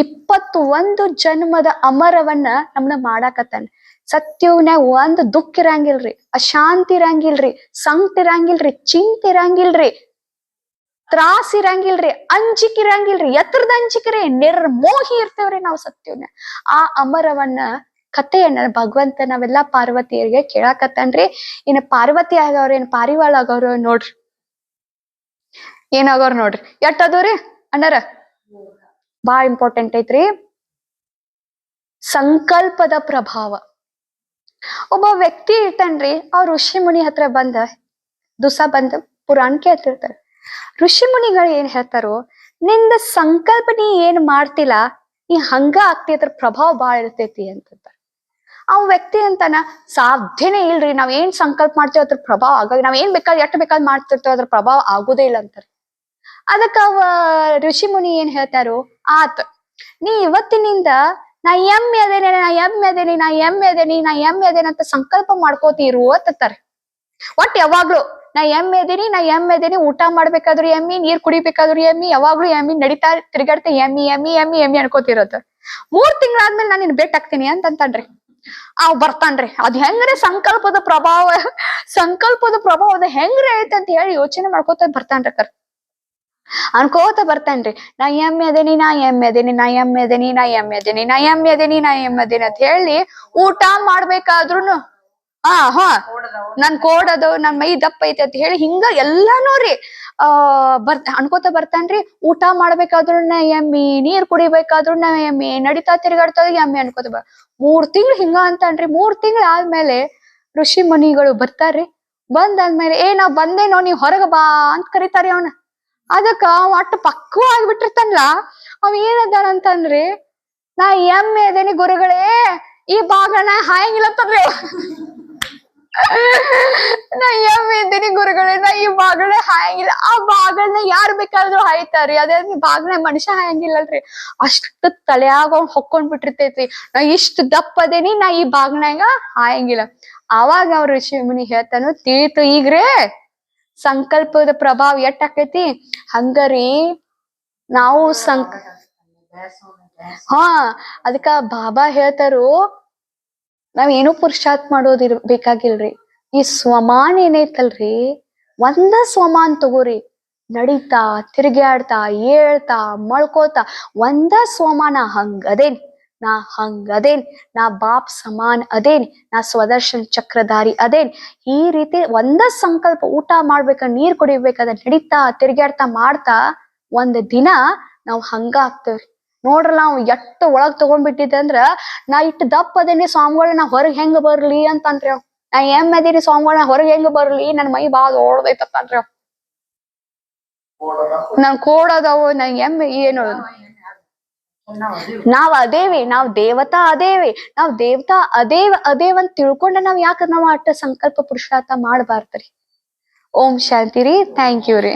21 ಜನ್ಮದ ಅಮರವನ್ನ ನಮ್ನ ಮಾಡಾಕತ್ತಾನ. ಸತ್ಯವ್ನ್ಯಾಗ ಒಂದ್ ದುಃಖ ಇರಂಗಿಲ್ರಿ, ಅಶಾಂತಿ ಇರಂಗಿಲ್ರಿ, ಸಂಕಟ ಇರಂಗಿಲ್ರಿ, ಚಿಂತೆ ಇರಂಗಿಲ್ರಿ, ತ್ರಾಸ ಇರಂಗಿಲ್ರಿ, ಅಂಜಿಕೆ ಇರಂಗಿಲ್ರಿ. ಎತ್ತರದ ಅಂಜಿಕೆರಿ, ನಿರ್ಮೋಹಿ ಇರ್ತೇವ್ರಿ ನಾವು ಸತ್ಯವ್ನ. ಆ ಅಮರವನ್ನ ಕಥೆಯನ್ನ ಭಗವಂತ ನಾವೆಲ್ಲಾ ಪಾರ್ವತಿಯರಿಗೆ ಕೇಳಾಕತ್ತಾನ್ರಿ. ಇನ್ನ ಪಾರ್ವತಿ ಆಗವ್ರ ಏನ್ ಪಾರಿವಾಳ ಆಗವ್ರ ನೋಡ್ರಿ, ಏನಾಗವ್ರ ನೋಡ್ರಿ. ಎಟ್ ಅದವ್ರಿ ಅಣ್ಣಾರ? ಬಾಳ ಇಂಪಾರ್ಟೆಂಟ್ ಐತ್ರಿ. ಸಂಕಲ್ಪದ ಪ್ರಭಾವ. ಒಬ್ಬ ವ್ಯಕ್ತಿ ಇರ್ತಾನ್ರಿ, ಅವ್ರ ಋಷಿ ಮುನಿ ಹತ್ರ ಬಂದ ಪುರಾಣ ಕೇಳ್ತಿರ್ತಾರೆ. ಋಷಿ ಮುನಿಗಳು ಏನ್ ಹೇಳ್ತಾರೋ, ನಿಂದ ಸಂಕಲ್ಪ ನೀ ಏನ್ ಮಾಡ್ತಿಲ್ಲ, ನೀ ಹಂಗ ಆಗ್ತಿ, ಅದ್ರ ಪ್ರಭಾವ ಬಾಳ ಇರ್ತೈತಿ ಅಂತಂತ. ಅವ್ ವ್ಯಕ್ತಿ ಅಂತಾನ, ಸಾಧ್ಯನೇ ಇಲ್ರಿ, ನಾವ್ ಏನ್ ಸಂಕಲ್ಪ ಮಾಡ್ತೇವ ಅದ್ರ ಪ್ರಭಾವ ಆಗ, ನಾವ್ ಏನ್ ಬೇಕಾದ್ ಎಷ್ಟ್ ಬೇಕಾದ್ ಮಾಡ್ತಿರ್ತೇವ ಅದ್ರ ಪ್ರಭಾವ ಆಗುದೇ ಇಲ್ಲ ಅಂತಾರ. ಅದಕ್ಕ ಋಷಿ ಮುನಿ ಏನ್ ಹೇಳ್ತಾರೋ, ಆತ್ ನೀ ಇವತ್ತಿನಿಂದ ನಾ ಎಮ್ಮೆ ಅದೇನೆ, ನಾ ಎಮ್ಮೆ ಅದೇನಿ, ನಾ ಎಮ್ಮೆ ಅದೇನಿ, ನಾ ಎಮ್ಮೆ ಅದೇನಿ ಅಂತ ಸಂಕಲ್ಪ ಮಾಡ್ಕೋತೀರು ಅಂತಾರೆ. ಒಟ್ ಯಾವಾಗ್ಲೂ ನಾ ಎಮ್ಮೆ ಅದೇನಿ, ನಾ ಎಮ್ಮೆ ಅದೇನಿ, ಊಟ ಮಾಡ್ಬೇಕಾದ್ರು ಎಮ್ಮಿ, ನೀರ್ ಕುಡಿಬೇಕಾದ್ರು ಎಮ್ಮಿ, ಯಾವಾಗ್ಲೂ ಎಮ್ಮಿ, ನಡಿತಾ ತಿರ್ಗಾಡ್ತಾ ಎಮ್ಮಿ ಎಮ್ಮಿ ಎಮ್ಮಿ ಎಮ್ಮಿ ಅನ್ಕೋತಿರತ್ತ. 3 ತಿಂಗಳಾದ್ಮೇಲೆ ನಾನ್ ನಿನ್ ಭೇಟ್ ಆಗ್ತೀನಿ ಅಂತಂತಾನ್ರಿ. ಅವ್ ಬರ್ತಾನ್ರಿ. ಅದ್ ಹೆಂಗ್ರೆ ಸಂಕಲ್ಪದ ಪ್ರಭಾವ ಅದ ಹೆಂಗ್ರೆ ಐತೆ ಅಂತ ಹೇಳಿ ಯೋಚನೆ ಮಾಡ್ಕೋತ ಬರ್ತಾನ್ರಿ. ಅನ್ಕೋತ ಬರ್ತಾನ್ರಿ. ನಾ ಎಮ್ಮೆ ಅದೇನಿ, ನಾ ಎಮ್ಮೆ ಅದೇನಿ, ನಾ ಎಮ್ಮೆ ಅದೇನಿ, ನಾ ಎಮ್ಮೆ ಅದೇನಿ, ನಾ ಎಮ್ಮೆ ಅದೇನಿ, ನಾ ಎಮ್ಮೆ ಅದೇನಿ ಅಂತ ಹೇಳಿ ಊಟ ಮಾಡ್ಬೇಕಾದ್ರುನು ಹಾ ನನ್ ಕೋಡ್ ನನ್ ಮೈ ದಪ್ಪ ಐತಿ ಅಂತ ಹೇಳಿ ಹಿಂಗ ಎಲ್ಲಾನು ರೀ ಅನ್ಕೋತ ಬರ್ತಾನ್ರಿ. ಊಟ ಮಾಡ್ಬೇಕಾದ್ರು ನಾ ಎಮ್ಮಿ, ನೀರ್ ಕುಡಿಬೇಕಾದ್ರು ನಾ ಎಮ್ಮಿ, ನಡಿತಾ ತಿರ್ಗಾಡ್ತಾ ಎಮ್ಮಿ ಅನ್ಕೋತ 3 ತಿಂಗಳು ಹಿಂಗ ಅಂತಾನ್ರಿ. 3 ತಿಂಗಳು ಆದ್ಮೇಲೆ ಋಷಿ ಮುನಿಗಳು ಬರ್ತಾರ್ರಿ. ಬಂದಾದ್ಮೇಲೆ ನಾವ್ ಬಂದೇನೋ, ನೀವ್ ಹೊರಗ ಬಾ ಅಂತ ಕರಿತಾರಿ ಅವನ. ಅದಕ್ಕ ಒಟ್ಟು ಪಕ್ವ ಆಗ್ಬಿಟ್ಟಿರ್ತಾನಲ್ಲ, ಅವ್ ಏನದಾನಂತಂದ್ರಿ, ನಾ ಎಮ್ಮೆ ಅದೇನಿ ಗುರುಗಳೇ, ಈ ಬಾಗಣ ಹಾಯಂಗಿಲ್ಲತ್ತಂದ್ರಿ. ನಾ ಎಮ್ಮೆ ಇದ್ದೀನಿ ಗುರುಗಳೇ, ನಾ ಈ ಬಾಗಣೆ ಹಾಯಂಗಿಲ್ಲ. ಆ ಬಾಗಣ್ಣ ಯಾರ್ ಬೇಕಾದ್ರೂ ಹಾಯ್ತಾರಿ, ಅದೇ ಬಾಗಣೆ ಮನುಷ್ಯ ಹಾಯಂಗಿಲ್ಲಲ್ರಿ. ಅಷ್ಟು ತಲೆಯಾಗ ಹೊಕ್ಕೊಂಡ್ ಬಿಟ್ಟಿರ್ತೈತಿ. ನಾ ಇಷ್ಟ ದಪ್ಪ ಅದೇನಿ, ನಾ ಈ ಬಾಗಣ್ಯಾಗ ಹಾಯಂಗಿಲ್ಲ. ಅವಾಗ ಅವ್ರ ಋಷಿ ಮುನಿ ಹೇಳ್ತಾನು, ತೀರ್ತು ಈಗ್ರೇ ಸಂಕಲ್ಪದ ಪ್ರಭಾವ ಎಟ್ ಆಕೈತಿ ಹಂಗರಿ. ನಾವು ಅದಕ್ಕ ಬಾಬಾ ಹೇಳ್ತಾರು, ನಾವೇನು ಪುರುಷಾರ್ಥ ಬೇಕಾಗಿಲ್ರಿ. ಈ ಸ್ವಮಾನ್ ಏನೈತಲ್ರಿ, ಒಂದ ಸ್ವಮಾನ್ ತಗೋರಿ. ನಡಿತಾ ತಿರ್ಗ್ಯಾಡ್ತಾ ಏಳ್ತಾ ಮಳ್ಕೋತಾ ಒಂದ ಸ್ವಮಾನ ಹಂಗದೇನ್, ನಾ ಹಂಗದೇನ್, ನಾ ಬಾಪ್ ಸಮಾನ್ ಅದೇನ್, ನಾ ಸ್ವದರ್ಶನ್ ಚಕ್ರಧಾರಿ ಅದೇನ್. ಈ ರೀತಿ ಒಂದ ಸಂಕಲ್ಪ, ಊಟ ಮಾಡ್ಬೇಕ, ನೀರ್ ಕುಡಿಬೇಕಾದ, ನಡಿತಾ ತಿರ್ಗ್ಯಾಡ್ತಾ ಮಾಡ್ತಾ ಒಂದ್ ದಿನ ನಾವ್ ಹಂಗ ಆಗ್ತೇವ್ರಿ. ನೋಡ್ರಲ್ಲ, ನಾವ್ ಎಟ್ಟು ಒಳಗ್ ತಗೊಂಡ್ಬಿಟ್ಟಿದ್ದೆ ಅಂದ್ರ, ನಾ ಇಟ್ಟು ದಪ್ಪ ಅದೇನಿ ಸ್ವಾಮಿಗಳ, ನಾ ಹೊರಗ್ ಹೆಂಗ ಬರ್ಲಿ ಅಂತನ್ರಿ ಅವ್. ನಾ ಎಮ್ಮೆ ಅದೇನಿ ಸ್ವಾಮಿಗಳ, ನಾ ಹೊರಗ್ ಹೆಂಗ ಬರ್ಲಿ, ನನ್ ಮೈ ಬಾಳ ಓಡ್ದೈತಂತ್ರಿ ಅವ್. ನಾನ್ ಕೋಡದವು, ನಾ ಎಮ್ಮೆ ಏನು, ನಾವ್ ಅದೇವಿ, ನಾವ್ ದೇವತಾ ಅದೇವಿ, ನಾವ್ ದೇವತಾ ಅದೇವ್ ಅಂತ ತಿಳ್ಕೊಂಡ ನಾವ್ ಯಾಕ ನಾವ್ ಅಟ್ಟ ಸಂಕಲ್ಪ ಪುರುಷಾರ್ಥ ಮಾಡ್ಬಾರ್ದ್ರಿ. ಓಂ ಶಾಂತಿ ರೀ. ಥ್ಯಾಂಕ್ ಯು ರೀ.